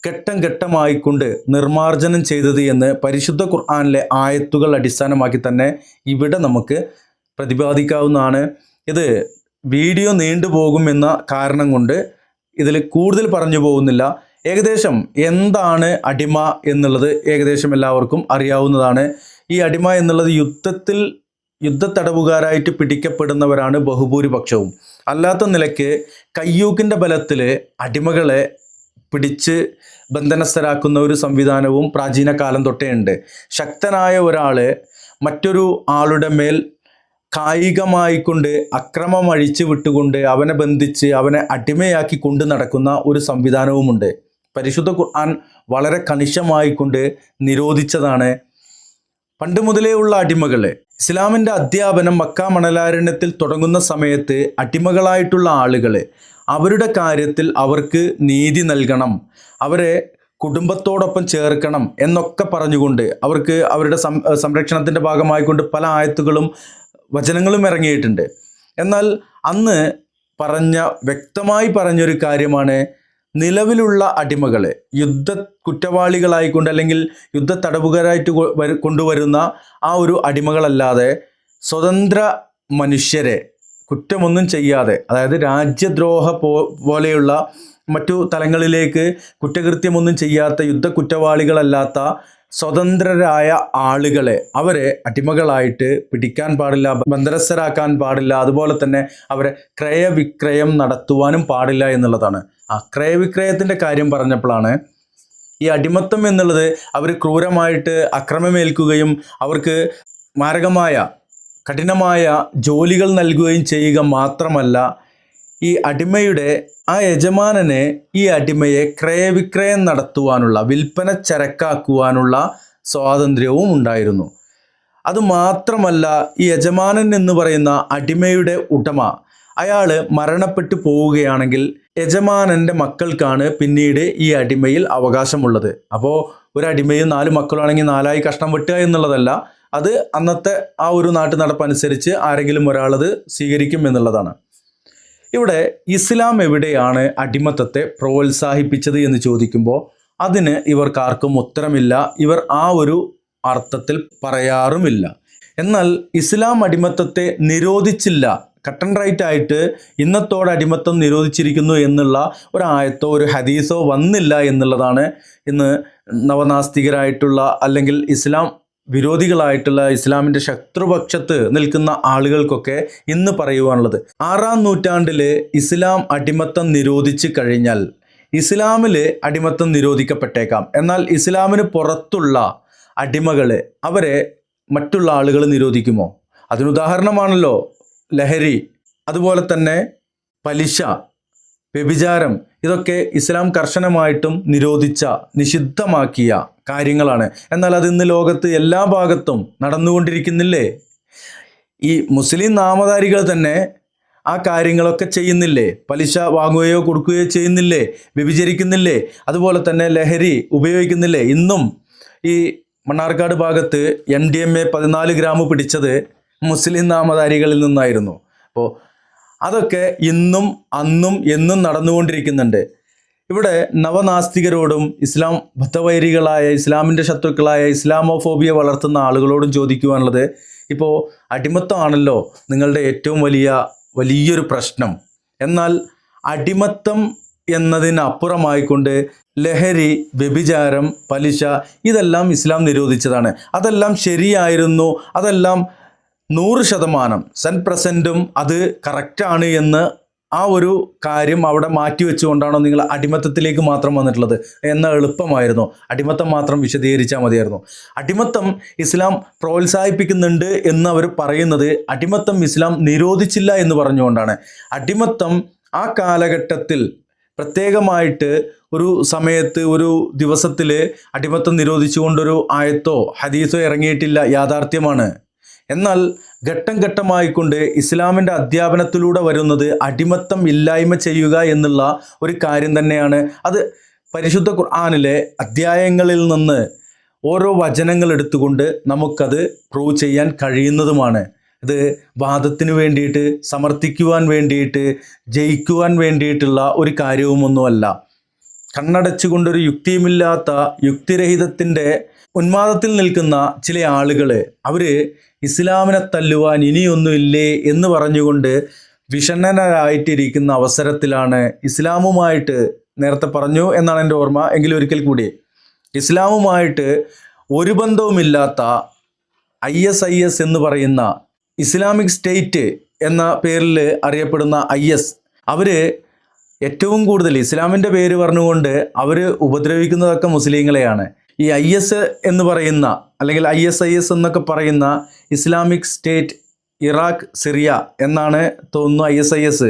ഘട്ടം ഘട്ടമായിക്കൊണ്ട് നിർമ്മാർജ്ജനം ചെയ്തത് എന്ന് പരിശുദ്ധ ഖുർആനിലെ ആയത്തുകൾ അടിസ്ഥാനമാക്കി തന്നെ ഇവിടെ നമുക്ക് പ്രതിപാദിക്കാവുന്നതാണ്. ഇത് വീഡിയോ നീണ്ടുപോകും എന്ന കാരണം കൊണ്ട് ഇതിൽ കൂടുതൽ പറഞ്ഞു പോകുന്നില്ല. ഏകദേശം എന്താണ് അടിമ എന്നുള്ളത് ഏകദേശം എല്ലാവർക്കും അറിയാവുന്നതാണ്. ഈ അടിമ എന്നുള്ളത് യുദ്ധത്തടവുകാരായിട്ട് പിടിക്കപ്പെടുന്നവരാണ് ബഹുഭൂരിപക്ഷവും. അല്ലാത്ത നിലയ്ക്ക് കയ്യൂക്കിൻ്റെ ബലത്തിൽ അടിമകളെ പിടിച്ച് ബന്ധനസ്ഥരാക്കുന്ന ഒരു സംവിധാനവും പ്രാചീന കാലം തൊട്ടേ ഉണ്ട്. ശക്തനായ ഒരാൾ മറ്റൊരു ആളുടെ മേൽ കായികമായിക്കൊണ്ട് അക്രമം അഴിച്ചു വിട്ടുകൊണ്ട് അവനെ ബന്ധിച്ച് അവനെ അടിമയാക്കി കൊണ്ട് നടക്കുന്ന ഒരു സംവിധാനവുമുണ്ട്. പരിശുദ്ധ ഖുർആൻ വളരെ കണിശമായിക്കൊണ്ട് നിരോധിച്ചതാണ്. പണ്ട് മുതലേ ഉള്ള അടിമകൾ, ഇസ്ലാമിൻ്റെ അധ്യാപനം മക്ക മണലാരണ്യത്തിൽ തുടങ്ങുന്ന സമയത്ത് അടിമകളായിട്ടുള്ള ആളുകൾ അവരുടെ കാര്യത്തിൽ അവർക്ക് നീതി നൽകണം, അവരെ കുടുംബത്തോടൊപ്പം ചേർക്കണം എന്നൊക്കെ പറഞ്ഞുകൊണ്ട് അവർക്ക് അവരുടെ സംരക്ഷണത്തിൻ്റെ ഭാഗമായിക്കൊണ്ട് പല ആയത്തുകളും വചനങ്ങളും ഇറങ്ങിയിട്ടുണ്ട്. എന്നാൽ അന്ന് വ്യക്തമായി പറഞ്ഞൊരു കാര്യമാണ്, നിലവിലുള്ള അടിമകളെ കുറ്റവാളികളായിക്കൊണ്ട് അല്ലെങ്കിൽ യുദ്ധ തടവുകാരായിട്ട് കൊണ്ടുവരുന്ന ആ ഒരു അടിമകളല്ലാതെ സ്വതന്ത്ര മനുഷ്യരെ കുറ്റമൊന്നും ചെയ്യാതെ, അതായത് രാജ്യദ്രോഹ പോലെയുള്ള മറ്റു തലങ്ങളിലേക്ക് കുറ്റകൃത്യമൊന്നും ചെയ്യാത്ത കുറ്റവാളികളല്ലാത്ത സ്വതന്ത്രരായ ആളുകളെ അവരെ അടിമകളായിട്ട് പിടിക്കാൻ പാടില്ല, ബന്ധനസ്ഥരാക്കാൻ പാടില്ല, അതുപോലെ തന്നെ അവരെ ക്രയവിക്രയം നടത്തുവാനും പാടില്ല എന്നുള്ളതാണ്. ആ ക്രയവിക്രയത്തിൻ്റെ കാര്യം പറഞ്ഞപ്പോഴാണ് ഈ അടിമത്തം എന്നുള്ളത് അവർ ക്രൂരമായിട്ട് അക്രമമേൽക്കുകയും അവർക്ക് മാരകമായ കഠിനമായ ജോലികൾ നൽകുകയും ചെയ്യുക മാത്രമല്ല, ഈ അടിമയുടെ ആ യജമാനനെ ഈ അടിമയെ ക്രയവിക്രയം നടത്തുവാനുള്ള, വിൽപ്പന ചരക്കാക്കുവാനുള്ള സ്വാതന്ത്ര്യവും ഉണ്ടായിരുന്നു. അതുമാത്രമല്ല, ഈ യജമാനൻ എന്ന് പറയുന്ന അടിമയുടെ ഉടമ അയാൾ മരണപ്പെട്ടു പോവുകയാണെങ്കിൽ യജമാനൻ്റെ മക്കൾക്കാണ് പിന്നീട് ഈ അടിമയിൽ അവകാശമുള്ളത്. അപ്പോൾ ഒരു അടിമയിൽ 4 മക്കളാണെങ്കിൽ 4 കഷ്ണം വെട്ടുക എന്നുള്ളതല്ല, അത് അന്നത്തെ ആ ഒരു നാട്ടു നടപ്പനുസരിച്ച് ആരെങ്കിലും ഒരാളത് സ്വീകരിക്കും എന്നുള്ളതാണ്. ഇവിടെ ഇസ്ലാം എവിടെയാണ് അടിമത്തത്തെ പ്രോത്സാഹിപ്പിച്ചത് എന്ന് ചോദിക്കുമ്പോൾ അതിന് ഇവർക്കാർക്കും ഉത്തരമില്ല. ഇവർ ആ ഒരു അർത്ഥത്തിൽ പറയാറുമില്ല. എന്നാൽ ഇസ്ലാം അടിമത്തത്തെ നിരോധിച്ചില്ല, കട്ട് ആൻഡ് റൈറ്റ് ആയിട്ട് ഇന്നത്തോടെ അടിമത്തം നിരോധിച്ചിരിക്കുന്നു എന്നുള്ള ഒരു ആയത്തോ ഒരു ഹദീസോ വന്നില്ല എന്നുള്ളതാണ് ഇന്ന് നവനാസ്തികരായിട്ടുള്ള അല്ലെങ്കിൽ ഇസ്ലാം വിരോധികളായിട്ടുള്ള ഇസ്ലാമിൻ്റെ ശത്രുപക്ഷത്ത് നിൽക്കുന്ന ആളുകൾക്കൊക്കെ ഇന്ന് പറയുവാനുള്ളത്. 6-ാം നൂറ്റാണ്ടിൽ ഇസ്ലാം അടിമത്തം നിരോധിച്ച് കഴിഞ്ഞാൽ ഇസ്ലാമിൽ അടിമത്തം നിരോധിക്കപ്പെട്ടേക്കാം. എന്നാൽ ഇസ്ലാമിന് പുറത്തുള്ള അടിമകളെ അവരെ മറ്റുള്ള ആളുകൾ നിരോധിക്കുമോ? അതിനുദാഹരണമാണല്ലോ ലഹരി, അതുപോലെ തന്നെ പലിശ, വ്യഭിചാരം. ഇതൊക്കെ ഇസ്ലാം കർശനമായിട്ടും നിഷിദ്ധമാക്കിയ കാര്യങ്ങളാണ്. എന്നാൽ അത് ഇന്ന് ലോകത്ത് എല്ലാ ഭാഗത്തും നടന്നുകൊണ്ടിരിക്കുന്നില്ലേ? ഈ മുസ്ലിം നാമധാരികൾ തന്നെ ആ കാര്യങ്ങളൊക്കെ ചെയ്യുന്നില്ലേ? പലിശ വാങ്ങുകയോ കൊടുക്കുകയോ ചെയ്യുന്നില്ലേ? വ്യഭിചരിക്കുന്നില്ലേ? അതുപോലെ തന്നെ ലഹരി ഉപയോഗിക്കുന്നില്ലേ? ഇന്നും ഈ മണ്ണാർക്കാട് ഭാഗത്ത് MDMA 14 ഗ്രാം പിടിച്ചത് മുസ്ലിം നാമധാരികളിൽ നിന്നായിരുന്നു. അപ്പോൾ അതൊക്കെ ഇന്നും അന്നും എന്നും നടന്നുകൊണ്ടിരിക്കുന്നുണ്ട്. ഇവിടെ നവനാസ്തികരോടും ഇസ്ലാം ബദ്ധവൈരികളായ ഇസ്ലാമിൻ്റെ ശത്രുക്കളായ ഇസ്ലാമോഫോബിയ വളർത്തുന്ന ആളുകളോടും ചോദിക്കുവാനുള്ളത്, ഇപ്പോൾ അടിമത്തമാണല്ലോ നിങ്ങളുടെ ഏറ്റവും വലിയൊരു പ്രശ്നം. എന്നാൽ അടിമത്തം എന്നതിനപ്പുറമായിക്കൊണ്ട് ലഹരി, വ്യഭിചാരം, പലിശ ഇതെല്ലാം ഇസ്ലാം നിരോധിച്ചതാണ്. അതെല്ലാം ശരിയായിരുന്നു, അതെല്ലാം 100% 100% അത് കറക്റ്റാണ് എന്ന് ആ ഒരു കാര്യം അവിടെ മാറ്റി വെച്ചുകൊണ്ടാണോ നിങ്ങൾ അടിമത്തത്തിലേക്ക് മാത്രം വന്നിട്ടുള്ളത് എന്ന എളുപ്പമായിരുന്നു. അടിമത്തം മാത്രം വിശദീകരിച്ചാൽ മതിയായിരുന്നു. അടിമത്തം ഇസ്ലാം പ്രോത്സാഹിപ്പിക്കുന്നുണ്ട് എന്ന് അവർ പറയുന്നത് അടിമത്തം ഇസ്ലാം നിരോധിച്ചില്ല എന്ന് പറഞ്ഞുകൊണ്ടാണ്. അടിമത്തം ആ കാലഘട്ടത്തിൽ പ്രത്യേകമായിട്ട് ഒരു സമയത്ത് ഒരു ദിവസത്തിൽ അടിമത്തം നിരോധിച്ചുകൊണ്ടൊരു ആയത്തോ ഹദീസോ ഇറങ്ങിയിട്ടില്ല, യാഥാർത്ഥ്യമാണ്. എന്നാൽ ഘട്ടം ഘട്ടമായിക്കൊണ്ട് ഇസ്ലാമിൻ്റെ അധ്യാപനത്തിലൂടെ വരുന്നത് അടിമത്തം ഇല്ലായ്മ ചെയ്യുക എന്നുള്ള ഒരു കാര്യം തന്നെയാണ്. അത് പരിശുദ്ധ ഖുർആനിലെ അധ്യായങ്ങളിൽ നിന്ന് ഓരോ വചനങ്ങൾ എടുത്തുകൊണ്ട് നമുക്കത് പ്രൂവ് ചെയ്യാൻ കഴിയുന്നതുമാണ്. ഇത് വാദത്തിന് വേണ്ടിയിട്ട്, സമർത്ഥിക്കുവാൻ വേണ്ടിയിട്ട്, ജയിക്കുവാൻ വേണ്ടിയിട്ടുള്ള ഒരു കാര്യവുമൊന്നുമല്ല. കണ്ണടച്ചുകൊണ്ടൊരു യുക്തിയുമില്ലാത്ത യുക്തിരഹിതത്തിൻ്റെ ഉന്മാദത്തിൽ നിൽക്കുന്ന ചില ആളുകൾ അവർ ഇസ്ലാമിനെ തല്ലുവാൻ ഇനിയൊന്നുമില്ലേ എന്ന് പറഞ്ഞുകൊണ്ട് വിഷണ്ണരായിട്ടിരിക്കുന്ന അവസരത്തിലാണ് ഇസ്ലാമുമായിട്ട്, നേരത്തെ പറഞ്ഞു എന്നാണ് എൻ്റെ ഓർമ്മ, എങ്കിലും ഒരിക്കൽ കൂടി, ഇസ്ലാമുമായിട്ട് ഒരു ബന്ധവുമില്ലാത്ത ISIS എന്ന് പറയുന്ന ഇസ്ലാമിക് സ്റ്റേറ്റ് എന്ന പേരിൽ അറിയപ്പെടുന്ന IS, അവർ ഏറ്റവും കൂടുതൽ ഇസ്ലാമിൻ്റെ പേര് പറഞ്ഞുകൊണ്ട് അവർ ഉപദ്രവിക്കുന്നതൊക്കെ മുസ്ലിങ്ങളെയാണ്. ഈ IS എന്ന് പറയുന്ന അല്ലെങ്കിൽ ISIS എന്നൊക്കെ പറയുന്ന ഇസ്ലാമിക് സ്റ്റേറ്റ് ഇറാഖ് സിറിയ എന്നാണ് തോന്നുന്നു ISIS,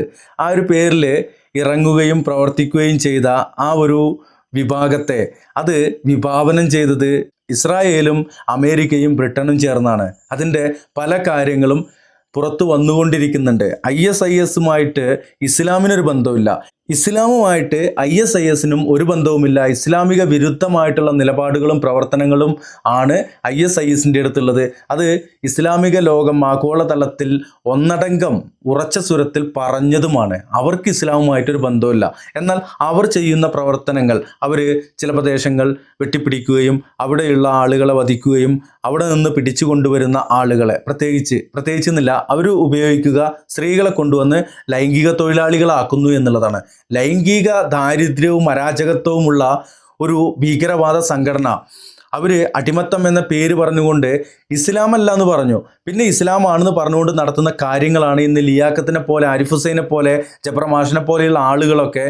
ആ ഒരു പേരിൽ ഇറങ്ങുകയും പ്രവർത്തിക്കുകയും ചെയ്ത ആ ഒരു വിഭാഗത്തെ അത് വിഭാവനം ചെയ്തത് ഇസ്രായേലും അമേരിക്കയും ബ്രിട്ടനും ചേർന്നാണ്. അതിൻ്റെ പല കാര്യങ്ങളും പുറത്തു വന്നുകൊണ്ടിരിക്കുന്നുണ്ട്. ISISുമായിട്ട് ഇസ്ലാമിനൊരു ബന്ധവുമില്ല, ഇസ്ലാമുമായിട്ട് ISISനും ഒരു ബന്ധവുമില്ല. ഇസ്ലാമിക വിരുദ്ധമായിട്ടുള്ള നിലപാടുകളും പ്രവർത്തനങ്ങളും ആണ് ISISൻ്റെ അടുത്തുള്ളത്. അത് ഇസ്ലാമിക ലോകം ആഗോളതലത്തിൽ ഒന്നടങ്കം ഉറച്ച സ്വരത്തിൽ പറഞ്ഞതുമാണ്. അവർക്ക് ഇസ്ലാമുമായിട്ടൊരു ബന്ധമില്ല. എന്നാൽ അവർ ചെയ്യുന്ന പ്രവർത്തനങ്ങൾ, അവർ ചില പ്രദേശങ്ങൾ വെട്ടിപ്പിടിക്കുകയും അവിടെയുള്ള ആളുകളെ വധിക്കുകയും അവിടെ നിന്ന് പിടിച്ചു കൊണ്ടുവരുന്ന ആളുകളെ പ്രത്യേകിച്ചെന്നില്ല, അവർ ഉപയോഗിക്കുക സ്ത്രീകളെ കൊണ്ടുവന്ന് ലൈംഗിക തൊഴിലാളികളാക്കുന്നു എന്നുള്ളതാണ്. ലൈംഗിക ദാരിദ്ര്യവും അരാജകത്വവുമുള്ള ഒരു ഭീകരവാദ സംഘടന അവർ അടിമത്തം എന്ന പേര് പറഞ്ഞുകൊണ്ട് ഇസ്ലാമല്ല എന്ന് പറഞ്ഞു, പിന്നെ ഇസ്ലാമാണെന്ന് പറഞ്ഞുകൊണ്ട് നടത്തുന്ന കാര്യങ്ങളാണ് ഇന്ന് ലിയാഖത്തിനെ പോലെ, ആരിഫ് ഹുസൈനെ പോലെ, ജബ്ര മാഷിനെ പോലെയുള്ള ആളുകളൊക്കെ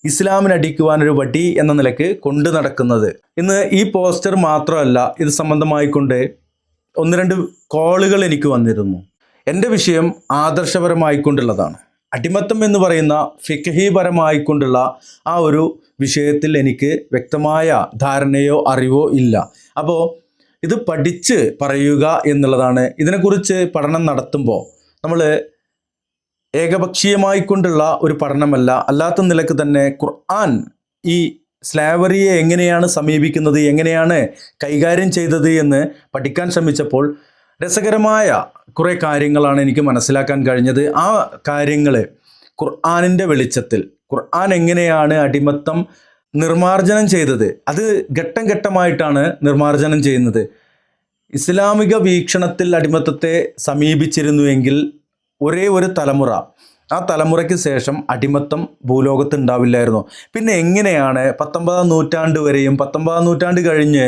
ഇസ്ലാമിനടിക്കുവാനൊരു വടി എന്ന നിലയ്ക്ക് കൊണ്ടു നടക്കുന്നത്. ഇന്ന് ഈ പോസ്റ്റർ മാത്രമല്ല, ഇത് സംബന്ധമായിക്കൊണ്ട് 1-2 കോളുകൾ എനിക്ക് വന്നിരുന്നു. എൻ്റെ വിഷയം ആദർശപരമായിക്കൊണ്ടുള്ളതാണ്. അടിമത്തം എന്ന് പറയുന്ന ഫിഖ്ഹിപരമായിക്കൊണ്ടുള്ള ആ ഒരു വിഷയത്തിൽ എനിക്ക് വ്യക്തമായ ധാരണയോ അറിവോ ഇല്ല. അപ്പോൾ ഇത് പഠിച്ച് പറയുക എന്നുള്ളതാണ്. ഇതിനെക്കുറിച്ച് പഠനം നടത്തുമ്പോൾ നമ്മൾ ഏകപക്ഷീയമായിക്കൊണ്ടുള്ള ഒരു പഠനമല്ല, അല്ലാത്ത നിലക്ക് തന്നെ ഖുർആൻ ഈ സ്ലാവറിയെ എങ്ങനെയാണ് സമീപിക്കുന്നത്, എങ്ങനെയാണ് കൈകാര്യം ചെയ്തത് എന്ന് പഠിക്കാൻ ശ്രമിച്ചപ്പോൾ രസകരമായ കുറേ കാര്യങ്ങളാണ് എനിക്ക് മനസ്സിലാക്കാൻ കഴിഞ്ഞത്. ആ കാര്യങ്ങൾ ഖുർആനിൻ്റെ വെളിച്ചത്തിൽ, ഖുർആൻ എങ്ങനെയാണ് അടിമത്തം നിർമാർജനം ചെയ്തത്, അത് ഘട്ടം ഘട്ടമായിട്ടാണ് നിർമാർജനം ചെയ്യുന്നത്. ഇസ്ലാമിക വീക്ഷണത്തിൽ അടിമത്തത്തെ സമീപിച്ചിരുന്നുവെങ്കിൽ ഒരേ ഒരു തലമുറ, ആ തലമുറയ്ക്ക് ശേഷം അടിമത്തം ഭൂലോകത്ത് ഉണ്ടാവില്ലായിരുന്നു. പിന്നെ എങ്ങനെയാണ് 19-ാം നൂറ്റാണ്ട് വരെയും 19-ാം നൂറ്റാണ്ട് കഴിഞ്ഞ്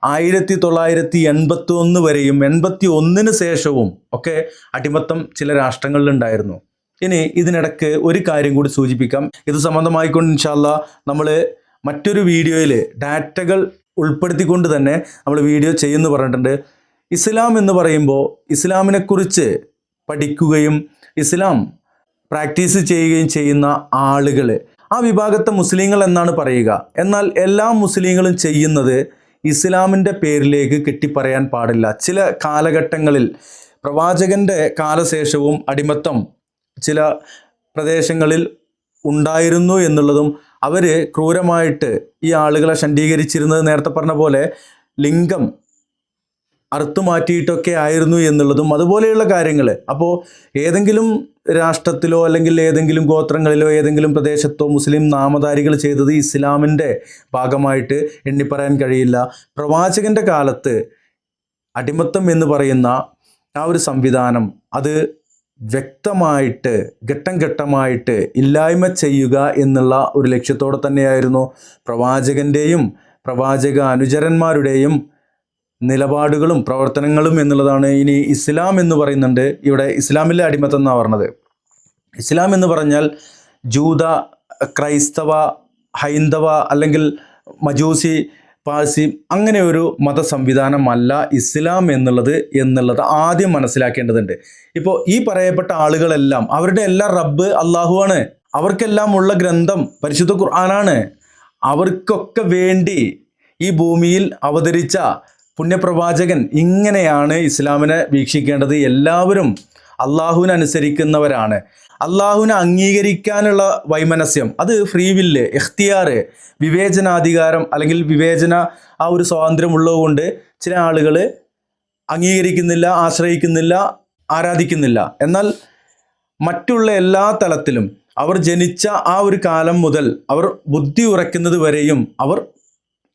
1981 വരെയും 81-ന് ശേഷവും ഒക്കെ അടിമത്തം ചില രാഷ്ട്രങ്ങളിലുണ്ടായിരുന്നു. ഇനി ഇതിനിടയ്ക്ക് ഒരു കാര്യം കൂടി സൂചിപ്പിക്കാം. ഇത് സംബന്ധമായിക്കൊണ്ട് ഇൻഷാ അല്ലാഹ് നമ്മൾ മറ്റൊരു വീഡിയോയിൽ ഡാറ്റകൾ ഉൾപ്പെടുത്തിക്കൊണ്ട് തന്നെ നമ്മൾ വീഡിയോ ചെയ്യുമെന്ന് പറഞ്ഞിട്ടുണ്ട്. ഇസ്ലാം എന്ന് പറയുമ്പോൾ ഇസ്ലാമിനെക്കുറിച്ച് പഠിക്കുകയും ഇസ്ലാം പ്രാക്ടീസ് ചെയ്യുകയും ചെയ്യുന്ന ആളുകൾ, ആ വിഭാഗത്തെ മുസ്ലിങ്ങൾ എന്നാണ് പറയുക. എന്നാൽ എല്ലാ മുസ്ലിങ്ങളും ചെയ്യുന്നത് ഇസ്ലാമിൻ്റെ പേരിലേക്ക് കെട്ടിപ്പറയാൻ പാടില്ല. ചില കാലഘട്ടങ്ങളിൽ പ്രവാചകൻ്റെ കാലശേഷവും അടിമത്തം ചില പ്രദേശങ്ങളിൽ ഉണ്ടായിരുന്നു എന്നുള്ളതും അവർ ക്രൂരമായിട്ട് ഈ ആളുകളെ ഷണ്ഡീകരിച്ചിരുന്നത് നേരത്തെ പറഞ്ഞ പോലെ ലിംഗം അറുത്തുമാറ്റിയിട്ടൊക്കെ ആയിരുന്നു എന്നുള്ളതും അതുപോലെയുള്ള കാര്യങ്ങൾ. അപ്പോൾ ഏതെങ്കിലും രാഷ്ട്രത്തിലോ അല്ലെങ്കിൽ ഏതെങ്കിലും ഗോത്രങ്ങളിലോ ഏതെങ്കിലും പ്രദേശത്തോ മുസ്ലിം നാമധാരികൾ ചെയ്തത് ഇസ്ലാമിൻ്റെ ഭാഗമായിട്ട് എണ്ണിപ്പറയാൻ കഴിയില്ല. പ്രവാചകൻ്റെ കാലത്ത് അടിമത്തം എന്ന് പറയുന്ന ആ ഒരു സംവിധാനം അത് വ്യക്തമായിട്ട് ഘട്ടം ഘട്ടമായിട്ട് ഇല്ലായ്മ ചെയ്യുക എന്നുള്ള ഒരു ലക്ഷ്യത്തോടെ തന്നെയായിരുന്നു പ്രവാചകൻ്റെയും പ്രവാചക അനുചരന്മാരുടെയും നിലപാടുകളും പ്രവർത്തനങ്ങളും എന്നുള്ളതാണ്. ഇനി ഇസ്ലാം എന്ന് പറയുന്നുണ്ട്, ഇവിടെ ഇസ്ലാമിലെ അടിമത്തം എന്നാണ് പറഞ്ഞത്. ഇസ്ലാം എന്ന് പറഞ്ഞാൽ ജൂത, ക്രൈസ്തവ, ഹൈന്ദവ അല്ലെങ്കിൽ മജൂസി, പാഴ്സി അങ്ങനെ ഒരു മത സംവിധാനമല്ല ഇസ്ലാം എന്നുള്ളത് ആദ്യം മനസ്സിലാക്കേണ്ടതുണ്ട്. ഇപ്പോൾ ഈ പറയപ്പെട്ട ആളുകളെല്ലാം അവരുടെ എല്ലാ റബ്ബ് അള്ളാഹുവാണ്. അവർക്കെല്ലാം ഉള്ള ഗ്രന്ഥം പരിശുദ്ധ ഖുർആനാണ്. അവർക്കൊക്കെ വേണ്ടി ഈ ഭൂമിയിൽ അവതരിച്ച പുണ്യപ്രവാചകൻ. ഇങ്ങനെയാണ് ഇസ്ലാമിനെ വീക്ഷിക്കേണ്ടത്. എല്ലാവരും അള്ളാഹുവിനെ അനുസരിക്കുന്നവരാണ്. അള്ളാഹുവിനെ അംഗീകരിക്കാനുള്ള വൈമനസ്യം, അത് ഫ്രീ വില്ല്, ഇഖ്തിയാർ, വിവേചനാധികാരം അല്ലെങ്കിൽ വിവേചന ആ ഒരു സ്വാതന്ത്ര്യമുള്ളതുകൊണ്ട് ചില ആളുകൾ അംഗീകരിക്കുന്നില്ല, ആശ്രയിക്കുന്നില്ല, ആരാധിക്കുന്നില്ല. എന്നാൽ മറ്റുള്ള എല്ലാ തലത്തിലും അവർ ജനിച്ച ആ ഒരു കാലം മുതൽ അവർ ബുദ്ധി ഉറയ്ക്കുന്നത് വരെയും അവർ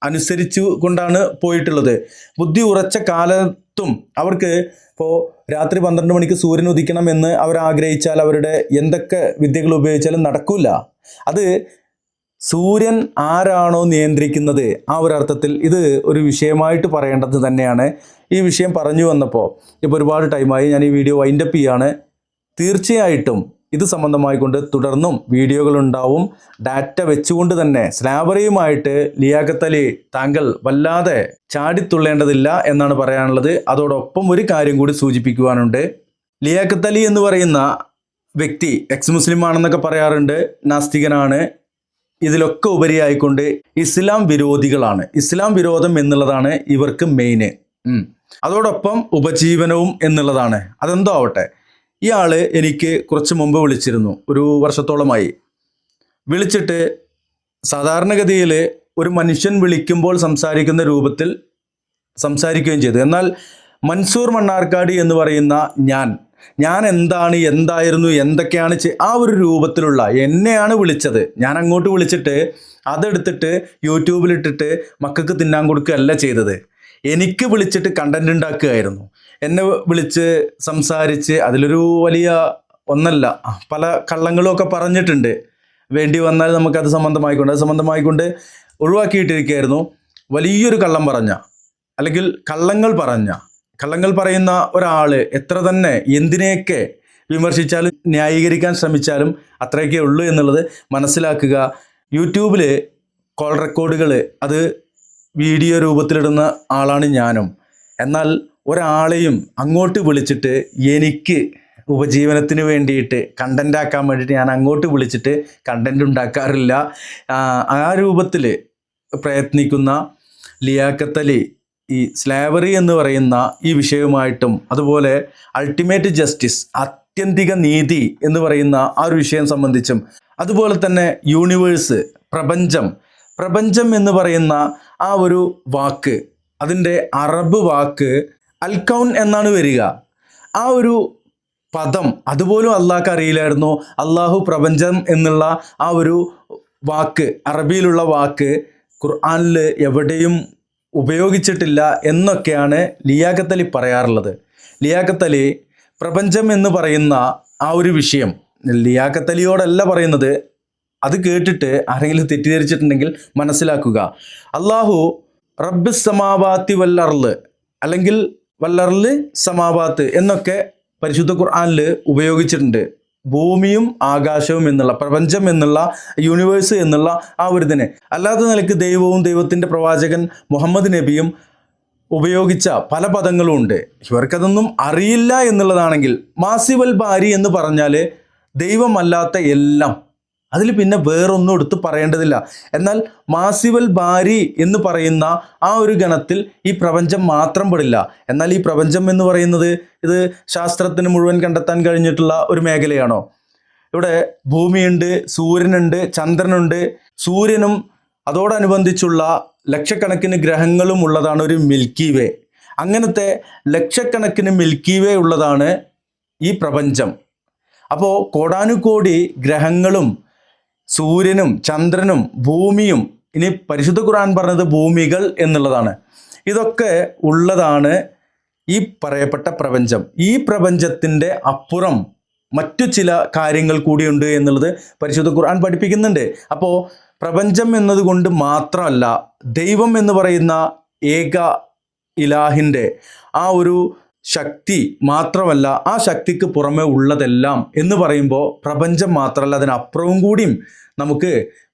അനുസരിച്ചു കൊണ്ടാണ് പോയിട്ടുള്ളത്. ബുദ്ധി ഉറച്ച കാലത്തും അവർക്ക് ഇപ്പോൾ രാത്രി 12 മണിക്ക് സൂര്യൻ ഉദിക്കണമെന്ന് അവർ ആഗ്രഹിച്ചാൽ അവരുടെ എന്തൊക്കെ വിദ്യകൾ ഉപയോഗിച്ചാലും നടക്കില്ല. അത് സൂര്യൻ ആരാണോ നിയന്ത്രിക്കുന്നത്, ആ ഒരു അർത്ഥത്തിൽ ഇത് ഒരു വിഷയമായിട്ട് പറയേണ്ടത് തന്നെയാണ്. ഈ വിഷയം പറഞ്ഞു വന്നപ്പോൾ ഇപ്പോൾ ഒരുപാട് ടൈമായി, ഞാൻ ഈ വീഡിയോ വൈൻഡപ്പ് ചെയ്യാണ്. തീർച്ചയായിട്ടും ഇത് സംബന്ധമായിക്കൊണ്ട് തുടർന്നും വീഡിയോകളുണ്ടാവും. ഡാറ്റ വെച്ചുകൊണ്ട് തന്നെ സ്ലാബറിയുമായിട്ട് ലിയാഖത്ത് അലി താങ്കൾ വല്ലാതെ ചാടിത്തുള്ളേണ്ടതില്ല എന്നാണ് പറയാനുള്ളത്. അതോടൊപ്പം ഒരു കാര്യം കൂടി സൂചിപ്പിക്കുവാനുണ്ട്. ലിയാഖത്ത് അലി എന്ന് പറയുന്ന വ്യക്തി എക്സ് മുസ്ലിം ആണെന്നൊക്കെ പറയാറുണ്ട്, നാസ്തികനാണ്. ഇതിലൊക്കെ ഉപരിയായിക്കൊണ്ട് ഇസ്ലാം വിരോധികളാണ്. ഇസ്ലാം വിരോധം എന്നുള്ളതാണ് ഇവർക്ക് മെയിന്. അതോടൊപ്പം ഉപജീവനവും എന്നുള്ളതാണ്. അതെന്തോ ആവട്ടെ, ഇയാള് എനിക്ക് കുറച്ച് മുമ്പ് വിളിച്ചിരുന്നു, ഒരു വർഷത്തോളമായി. വിളിച്ചിട്ട് സാധാരണഗതിയിൽ ഒരു മനുഷ്യൻ വിളിക്കുമ്പോൾ സംസാരിക്കുന്ന രൂപത്തിൽ സംസാരിക്കുകയും ചെയ്തു. എന്നാൽ മൻസൂർ മണ്ണാർക്കാട് എന്ന് പറയുന്ന ഞാൻ എന്താണ്, എന്തായിരുന്നു, എന്തൊക്കെയാണ് ആ ഒരു രൂപത്തിലുള്ള എന്നെയാണ് വിളിച്ചത്. ഞാൻ അങ്ങോട്ട് വിളിച്ചിട്ട് അതെടുത്തിട്ട് യൂട്യൂബിലിട്ടിട്ട് മക്കൾക്ക് തിന്നാൻ കൊടുക്കുകയല്ല ചെയ്തത്. എനിക്ക് വിളിച്ചിട്ട് കണ്ടന്റ് ഉണ്ടാക്കുകയായിരുന്നു. എന്നെ വിളിച്ച് സംസാരിച്ച് അതിലൊരു വലിയ ഒന്നല്ല, പല കള്ളങ്ങളും ഒക്കെ പറഞ്ഞിട്ടുണ്ട്. വേണ്ടി വന്നാൽ നമുക്കത് സംബന്ധമായിക്കൊണ്ട് ഒഴിവാക്കിയിട്ടിരിക്കുകയായിരുന്നു. വലിയൊരു കള്ളം പറഞ്ഞ, അല്ലെങ്കിൽ കള്ളങ്ങൾ പറയുന്ന ഒരാൾ എത്ര തന്നെ എന്തിനെയൊക്കെ വിമർശിച്ചാലും ന്യായീകരിക്കാൻ ശ്രമിച്ചാലും അത്രയൊക്കെ ഉള്ളൂ എന്നുള്ളത് മനസ്സിലാക്കുക. യൂട്യൂബിൽ കോൾ റെക്കോർഡുകൾ അത് വീഡിയോ രൂപത്തിലിടുന്ന ആളാണ് ഞാനും. എന്നാൽ ഒരാളെയും അങ്ങോട്ട് വിളിച്ചിട്ട് എനിക്ക് ഉപജീവനത്തിന് വേണ്ടിയിട്ട് കണ്ടൻ്റ് ആക്കാൻ വേണ്ടിയിട്ട് ഞാൻ അങ്ങോട്ട് വിളിച്ചിട്ട് കണ്ടൻ്റ് ഉണ്ടാക്കാറില്ല. ആ രൂപത്തിൽ പ്രയത്നിക്കുന്ന ലിയാഖത്ത് അലി ഈ സ്ലാവറി എന്ന് പറയുന്ന ഈ വിഷയവുമായിട്ടും, അതുപോലെ അൾട്ടിമേറ്റ് ജസ്റ്റിസ്, ആത്യന്തിക നീതി എന്ന് പറയുന്ന ആ ഒരു വിഷയം സംബന്ധിച്ചും, അതുപോലെ തന്നെ യൂണിവേഴ്സ്, പ്രപഞ്ചം എന്ന് പറയുന്ന ആ ഒരു വാക്ക്, അതിൻ്റെ അറബ് വാക്ക് അൽക്കൗൻ എന്നാണ് വരിക. ആ ഒരു പദം അതുപോലും അള്ളാഹ്ക്ക് അറിയില്ലായിരുന്നു. അള്ളാഹു പ്രപഞ്ചം എന്നുള്ള ആ ഒരു വാക്ക്, അറബിയിലുള്ള വാക്ക് ഖുർആനിൽ എവിടെയും ഉപയോഗിച്ചിട്ടില്ല എന്നൊക്കെയാണ് ലിയാഖത്ത് അലി പറയാറുള്ളത്. ലിയാഖത്ത് അലി പ്രപഞ്ചം എന്ന് പറയുന്ന ആ ഒരു വിഷയം ലിയാഖത്ത് അലിയോടല്ല പറയുന്നത്. അത് കേട്ടിട്ട് ആരെങ്കിലും തെറ്റിദ്ധരിച്ചിട്ടുണ്ടെങ്കിൽ മനസ്സിലാക്കുക. അള്ളാഹു റബ്ബിസ് സമാവാത്തി വല്ലർല്, അല്ലെങ്കിൽ വല്ലർല് സമാവാത്ത് എന്നൊക്കെ പരിശുദ്ധ ഖുർആനിൽ ഉപയോഗിച്ചിട്ടുണ്ട്. ഭൂമിയും ആകാശവും എന്നുള്ള, പ്രപഞ്ചം എന്നുള്ള, യൂണിവേഴ്സ് എന്നുള്ള ആ ഒരു ഇതിനെ. അല്ലാത്ത നിലയ്ക്ക് ദൈവവും ദൈവത്തിൻ്റെ പ്രവാചകൻ മുഹമ്മദ് നബിയും ഉപയോഗിച്ച പല പദങ്ങളും ഉണ്ട്. ഇവർക്കതൊന്നും അറിയില്ല എന്നുള്ളതാണെങ്കിൽ, മാസിവൽ ബാരി എന്ന് പറഞ്ഞാൽ ദൈവമല്ലാത്ത എല്ലാം, അതിൽ പിന്നെ വേറൊന്നും എടുത്ത് പറയേണ്ടതില്ല. എന്നാൽ മാസിവൽ ബാരി എന്ന് പറയുന്ന ആ ഒരു ഗണത്തിൽ ഈ പ്രപഞ്ചം മാത്രം പെടില്ല. എന്നാൽ ഈ പ്രപഞ്ചം എന്ന് പറയുന്നത് ഇത് ശാസ്ത്രത്തിന് മുഴുവൻ കണ്ടെത്താൻ കഴിഞ്ഞിട്ടുള്ള ഒരു മേഖലയാണോ? ഇവിടെ ഭൂമിയുണ്ട്, സൂര്യനുണ്ട്, ചന്ദ്രനുണ്ട്. സൂര്യനും അതോടനുബന്ധിച്ചുള്ള ലക്ഷക്കണക്കിന് ഗ്രഹങ്ങളും ഉള്ളതാണ് ഒരു മിൽക്കി വേ. അങ്ങനത്തെ ലക്ഷക്കണക്കിന് മിൽക്കി വേ ഉള്ളതാണ് ഈ പ്രപഞ്ചം. അപ്പോൾ കോടാനുകോടി ഗ്രഹങ്ങളും സൂര്യനും ചന്ദ്രനും ഭൂമിയും, ഇനി പരിശുദ്ധ ഖുർആൻ പറഞ്ഞത് ഭൂമികൾ എന്നുള്ളതാണ്. ഇതൊക്കെ ഉള്ളതാണ് ഈ പറയപ്പെട്ട പ്രപഞ്ചം. ഈ പ്രപഞ്ചത്തിൻ്റെ അപ്പുറം മറ്റു ചില കാര്യങ്ങൾ കൂടിയുണ്ട് എന്നുള്ളത് പരിശുദ്ധ ഖുർആൻ പഠിപ്പിക്കുന്നുണ്ട്. അപ്പോൾ പ്രപഞ്ചം എന്നതുകൊണ്ട് മാത്രമല്ല, ദൈവം എന്ന് പറയുന്ന ഏക ഇലാഹിൻ്റെ ആ ഒരു ശക്തി മാത്രമല്ല, ആ ശക്തിക്ക് പുറമെ ഉള്ളതെല്ലാം എന്ന് പറയുമ്പോൾ പ്രപഞ്ചം മാത്രമല്ല, അതിനപ്പുറവും കൂടിയും നമുക്ക്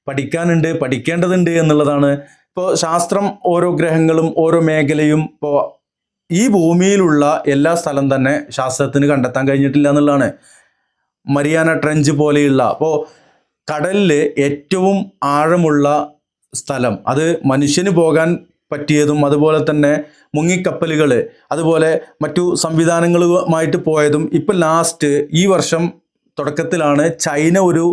പഠിക്കേണ്ടതുണ്ട് എന്നുള്ളതാണ്. ഇപ്പോൾ ശാസ്ത്രം ഓരോ ഗ്രഹങ്ങളും ഓരോ മേഖലയും, ഇപ്പോൾ ഈ ഭൂമിയിലുള്ള എല്ലാ സ്ഥലം തന്നെ ശാസ്ത്രത്തിന് കണ്ടെത്താൻ കഴിഞ്ഞിട്ടില്ല എന്നുള്ളതാണ്. മരിയാന ട്രെഞ്ച് പോലെയുള്ള, അപ്പോൾ കടലിൽ ഏറ്റവും ആഴമുള്ള സ്ഥലം, അത് മനുഷ്യന് പോകാൻ പറ്റിയതും, അതുപോലെ തന്നെ മുങ്ങിക്കപ്പലുകൾ, അതുപോലെ മറ്റു സംവിധാനങ്ങളുമായിട്ട് പോയതും, ഇപ്പം ലാസ്റ്റ് ഈ വർഷം തുടക്കത്തിലാണ് ചൈന ഒരു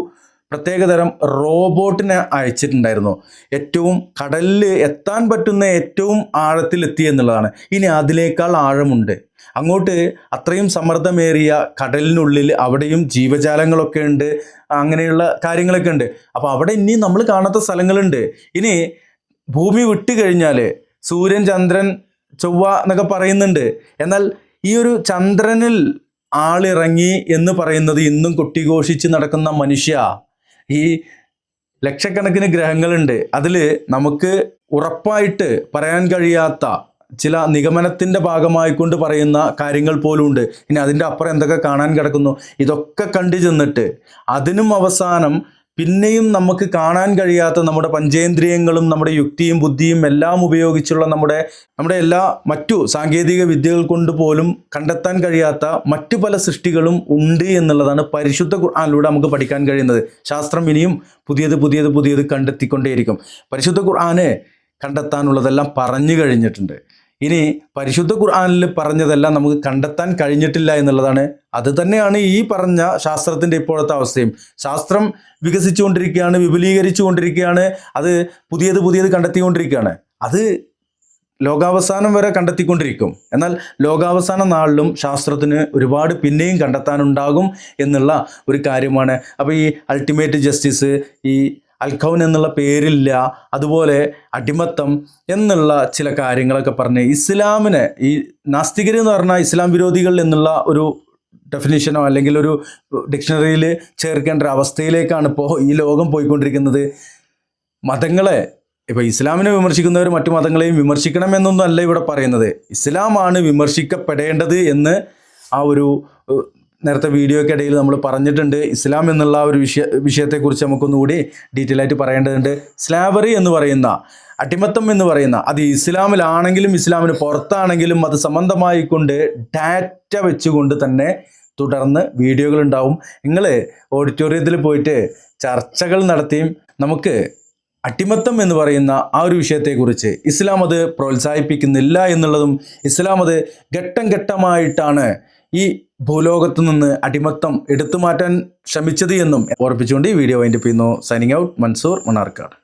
പ്രത്യേകതരം റോബോട്ടിനെ അയച്ചിട്ടുണ്ടായിരുന്നു. ഏറ്റവും കടലിൽ എത്താൻ പറ്റുന്ന ഏറ്റവും ആഴത്തിലെത്തി എന്നുള്ളതാണ്. ഇനി അതിനേക്കാൾ ആഴമുണ്ട് അങ്ങോട്ട്. അത്രയും സമ്മർദ്ദമേറിയ കടലിനുള്ളിൽ അവിടെയും ജീവജാലങ്ങളൊക്കെ ഉണ്ട്, അങ്ങനെയുള്ള കാര്യങ്ങളൊക്കെ ഉണ്ട്. അപ്പോൾ അവിടെ ഇനി നമ്മൾ കാണാത്ത സ്ഥലങ്ങളുണ്ട്. ഇനി ഭൂമി വിട്ട് കഴിഞ്ഞാൽ സൂര്യൻ, ചന്ദ്രൻ, ചൊവ്വ എന്നൊക്കെ പറയുന്നുണ്ട്. എന്നാൽ ഈ ഒരു ചന്ദ്രനിൽ ആളിറങ്ങി എന്ന് പറയുന്നത് ഇന്നും കൊട്ടിഘോഷിച്ച് നടക്കുന്ന മനുഷ്യ, ഈ ലക്ഷക്കണക്കിന് ഗ്രഹങ്ങളുണ്ട്. അതിൽ നമുക്ക് ഉറപ്പായിട്ട് പറയാൻ കഴിയാത്ത ചില നിഗമനത്തിൻ്റെ ഭാഗമായിക്കൊണ്ട് പറയുന്ന കാര്യങ്ങൾ പോലും ഉണ്ട്. ഇനി അതിൻ്റെ അപ്പുറം എന്തൊക്കെ കാണാൻ കിടക്കുന്നു, ഇതൊക്കെ കണ്ടു ചെന്നിട്ട് അതിനും അവസാനം പിന്നെയും നമുക്ക് കാണാൻ കഴിയാത്ത നമ്മുടെ പഞ്ചേന്ദ്രിയങ്ങളും നമ്മുടെ യുക്തിയും ബുദ്ധിയും എല്ലാം ഉപയോഗിച്ചുള്ള നമ്മുടെ എല്ലാ മറ്റു സാങ്കേതിക വിദ്യകൾ കൊണ്ട് പോലും കണ്ടെത്താൻ കഴിയാത്ത മറ്റു പല സൃഷ്ടികളും ഉണ്ട് എന്നുള്ളതാണ് പരിശുദ്ധ ഖുർആനിലൂടെ നമുക്ക് പഠിക്കാൻ കഴിയുന്നത്. ശാസ്ത്രം ഇനിയും പുതിയത് കണ്ടെത്തിക്കൊണ്ടേയിരിക്കും. പരിശുദ്ധ ഖുർആന് കണ്ടെത്താനുള്ളതെല്ലാം പറഞ്ഞു കഴിഞ്ഞിട്ടുണ്ട്. ഇനി പരിശുദ്ധ ഖുർആനിൽ പറഞ്ഞതെല്ലാം നമുക്ക് കണ്ടെത്താൻ കഴിഞ്ഞിട്ടില്ല എന്നുള്ളതാണ്. അത് തന്നെയാണ് ഈ പറഞ്ഞ ശാസ്ത്രത്തിൻ്റെ ഇപ്പോഴത്തെ അവസ്ഥയും. ശാസ്ത്രം വികസിച്ചുകൊണ്ടിരിക്കുകയാണ്, വിപുലീകരിച്ചു കൊണ്ടിരിക്കുകയാണ്, അത് പുതിയത് കണ്ടെത്തിക്കൊണ്ടിരിക്കുകയാണ്. അത് ലോകാവസാനം വരെ കണ്ടെത്തിക്കൊണ്ടിരിക്കും. എന്നാൽ ലോകാവസാന നാളിലും ശാസ്ത്രത്തിന് ഒരുപാട് പിന്നെയും കണ്ടെത്താനുണ്ടാകും എന്നുള്ള ഒരു കാര്യമാണ്. അപ്പോൾ ഈ അൾട്ടിമേറ്റ് ജസ്റ്റിസ്, ഈ അൽഖൗൻ എന്നുള്ള പേരില്ല, അതുപോലെ അടിമത്തം എന്നുള്ള ചില കാര്യങ്ങളൊക്കെ പറഞ്ഞ് ഇസ്ലാമിനെ, ഈ നാസ്തികർ എന്ന് പറഞ്ഞാൽ ഇസ്ലാം വിരോധികൾ എന്നുള്ള ഒരു ഡെഫിനിഷനോ അല്ലെങ്കിൽ ഒരു ഡിക്ഷണറിയിൽ ചേർക്കേണ്ട ഒരു അവസ്ഥയിലേക്കാണ് ഇപ്പോൾ ഈ ലോകം പോയിക്കൊണ്ടിരിക്കുന്നത്. മതങ്ങളെ ഇപ്പോൾ ഇസ്ലാമിനെ വിമർശിക്കുന്നവർ മറ്റു മതങ്ങളെയും വിമർശിക്കണമെന്നൊന്നും അല്ല ഇവിടെ പറയുന്നത്. ഇസ്ലാമാണ് വിമർശിക്കപ്പെടേണ്ടത് എന്ന് ആ ഒരു നേരത്തെ വീഡിയോയ്ക്കിടയിൽ നമ്മൾ പറഞ്ഞിട്ടുണ്ട്. ഇസ്ലാം എന്നുള്ള ഒരു വിഷയത്തെക്കുറിച്ച് നമുക്കൊന്നുകൂടി ഡീറ്റെയിൽ ആയിട്ട് പറയേണ്ടതുണ്ട്. സ്ലാവറി എന്ന് പറയുന്ന, അടിമത്തം എന്ന് പറയുന്ന, അത് ഇസ്ലാമിലാണെങ്കിലും ഇസ്ലാമിന് പുറത്താണെങ്കിലും അത് സംബന്ധമായിക്കൊണ്ട് ഡാറ്റ വെച്ചുകൊണ്ട് തന്നെ തുടർന്ന് വീഡിയോകൾ ഉണ്ടാവും. നിങ്ങൾ ഓഡിറ്റോറിയത്തിൽ പോയിട്ട് ചർച്ചകൾ നടത്തിയും നമുക്ക് അടിമത്തം എന്ന് പറയുന്ന ആ ഒരു വിഷയത്തെക്കുറിച്ച് ഇസ്ലാം അത് പ്രോത്സാഹിപ്പിക്കുന്നില്ല എന്നുള്ളതും, ഇസ്ലാം അത് ഘട്ടം ഘട്ടമായിട്ടാണ് ഈ ഭൂലോകത്തു നിന്ന് അടിമത്തം എടുത്തു മാറ്റാൻ ശ്രമിച്ചത് എന്നും ഓർപ്പിച്ചുകൊണ്ട് ഈ വീഡിയോ വൈൻഡപ്പ് ചെയ്യുന്നു. Signing out, Mansoor Mannarkkad.